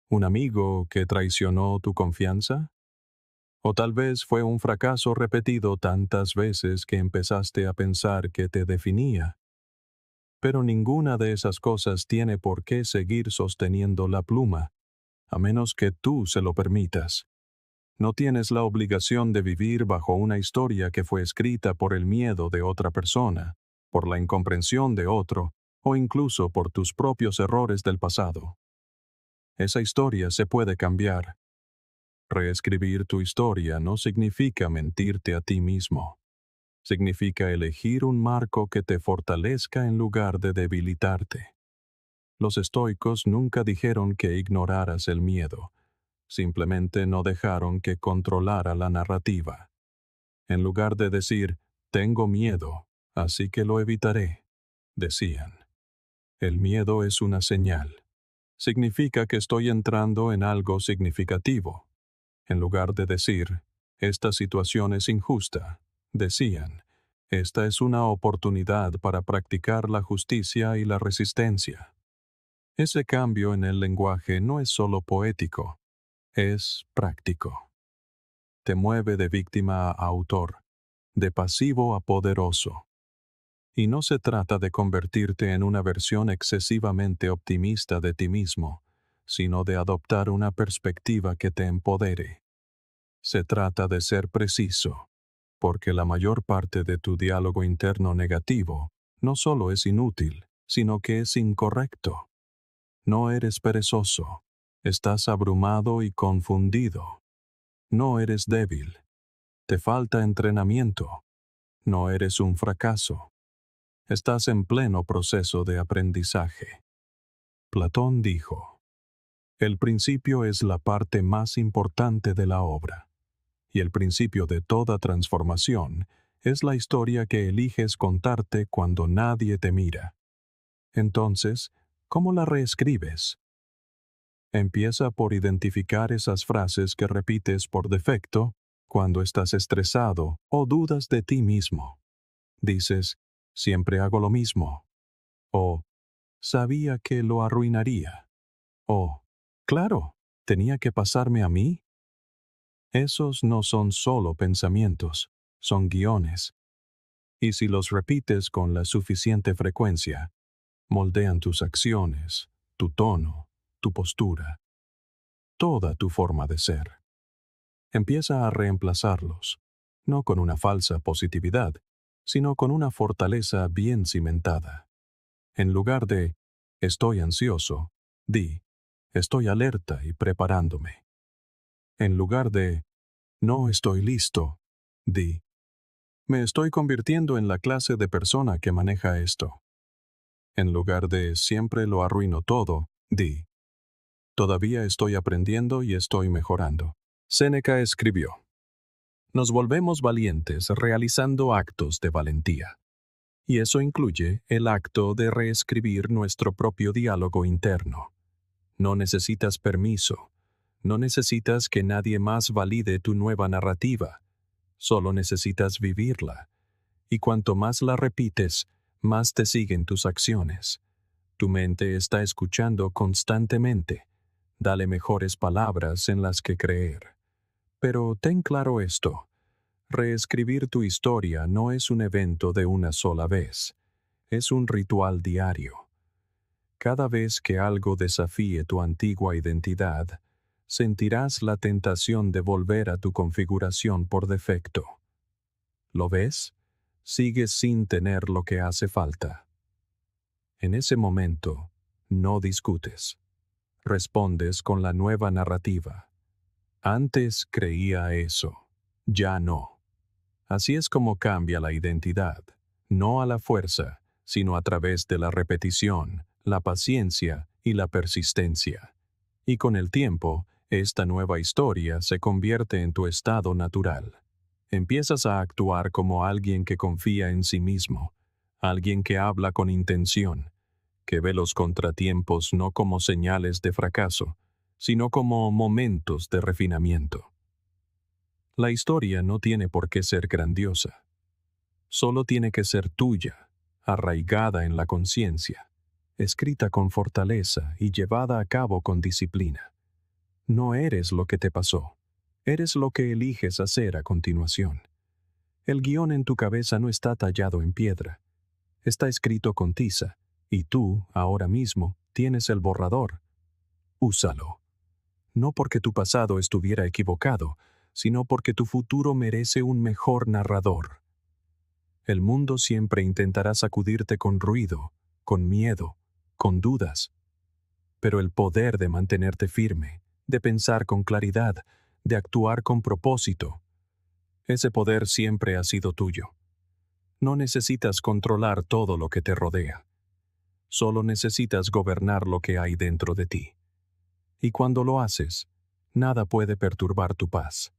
¿Un amigo que traicionó tu confianza? O tal vez fue un fracaso repetido tantas veces que empezaste a pensar que te definía. Pero ninguna de esas cosas tiene por qué seguir sosteniendo la pluma, a menos que tú se lo permitas. No tienes la obligación de vivir bajo una historia que fue escrita por el miedo de otra persona, por la incomprensión de otro, o incluso por tus propios errores del pasado. Esa historia se puede cambiar. Reescribir tu historia no significa mentirte a ti mismo. Significa elegir un marco que te fortalezca en lugar de debilitarte. Los estoicos nunca dijeron que ignoraras el miedo. Simplemente no dejaron que controlara la narrativa. En lugar de decir, "tengo miedo, así que lo evitaré", decían, "el miedo es una señal. Significa que estoy entrando en algo significativo". En lugar de decir, "esta situación es injusta", decían, "esta es una oportunidad para practicar la justicia y la resistencia". Ese cambio en el lenguaje no es solo poético, es práctico. Te mueve de víctima a autor, de pasivo a poderoso. Y no se trata de convertirte en una versión excesivamente optimista de ti mismo, sino de adoptar una perspectiva que te empodere. Se trata de ser preciso, porque la mayor parte de tu diálogo interno negativo no solo es inútil, sino que es incorrecto. No eres perezoso, estás abrumado y confundido. No eres débil, te falta entrenamiento. No eres un fracaso, estás en pleno proceso de aprendizaje. Platón dijo: "El principio es la parte más importante de la obra. Y el principio de toda transformación es la historia que eliges contarte cuando nadie te mira". Entonces, ¿cómo la reescribes? Empieza por identificar esas frases que repites por defecto cuando estás estresado o dudas de ti mismo. Dices, "siempre hago lo mismo", o "sabía que lo arruinaría", o "claro, tenía que pasarme a mí". Esos no son solo pensamientos, son guiones. Y si los repites con la suficiente frecuencia, moldean tus acciones, tu tono, tu postura, toda tu forma de ser. Empieza a reemplazarlos, no con una falsa positividad, sino con una fortaleza bien cimentada. En lugar de estoy ansioso, di estoy alerta y preparándome. En lugar de no estoy listo, di me estoy convirtiendo en la clase de persona que maneja esto. En lugar de siempre lo arruino todo, di todavía estoy aprendiendo y estoy mejorando. Séneca escribió: nos volvemos valientes realizando actos de valentía. Y eso incluye el acto de reescribir nuestro propio diálogo interno. No necesitas permiso, no necesitas que nadie más valide tu nueva narrativa, solo necesitas vivirla. Y cuanto más la repites, más te siguen tus acciones. Tu mente está escuchando constantemente. Dale mejores palabras en las que creer. Pero ten claro esto: reescribir tu historia no es un evento de una sola vez. Es un ritual diario. Cada vez que algo desafíe tu antigua identidad, sentirás la tentación de volver a tu configuración por defecto. ¿Lo ves? Sigues sin tener lo que hace falta. En ese momento, no discutes. Respondes con la nueva narrativa. Antes creía eso. Ya no. Así es como cambia la identidad. No a la fuerza, sino a través de la repetición, la paciencia y la persistencia. Y con el tiempo, esta nueva historia se convierte en tu estado natural. Empiezas a actuar como alguien que confía en sí mismo, alguien que habla con intención, que ve los contratiempos no como señales de fracaso, sino como momentos de refinamiento. La historia no tiene por qué ser grandiosa. Solo tiene que ser tuya, arraigada en la conciencia, escrita con fortaleza y llevada a cabo con disciplina. No eres lo que te pasó, eres lo que eliges hacer a continuación. El guión en tu cabeza no está tallado en piedra, está escrito con tiza, y tú, ahora mismo, tienes el borrador. Úsalo. No porque tu pasado estuviera equivocado, sino porque tu futuro merece un mejor narrador. El mundo siempre intentará sacudirte con ruido, con miedo, con dudas. Pero el poder de mantenerte firme, de pensar con claridad, de actuar con propósito, ese poder siempre ha sido tuyo. No necesitas controlar todo lo que te rodea. Solo necesitas gobernar lo que hay dentro de ti. Y cuando lo haces, nada puede perturbar tu paz.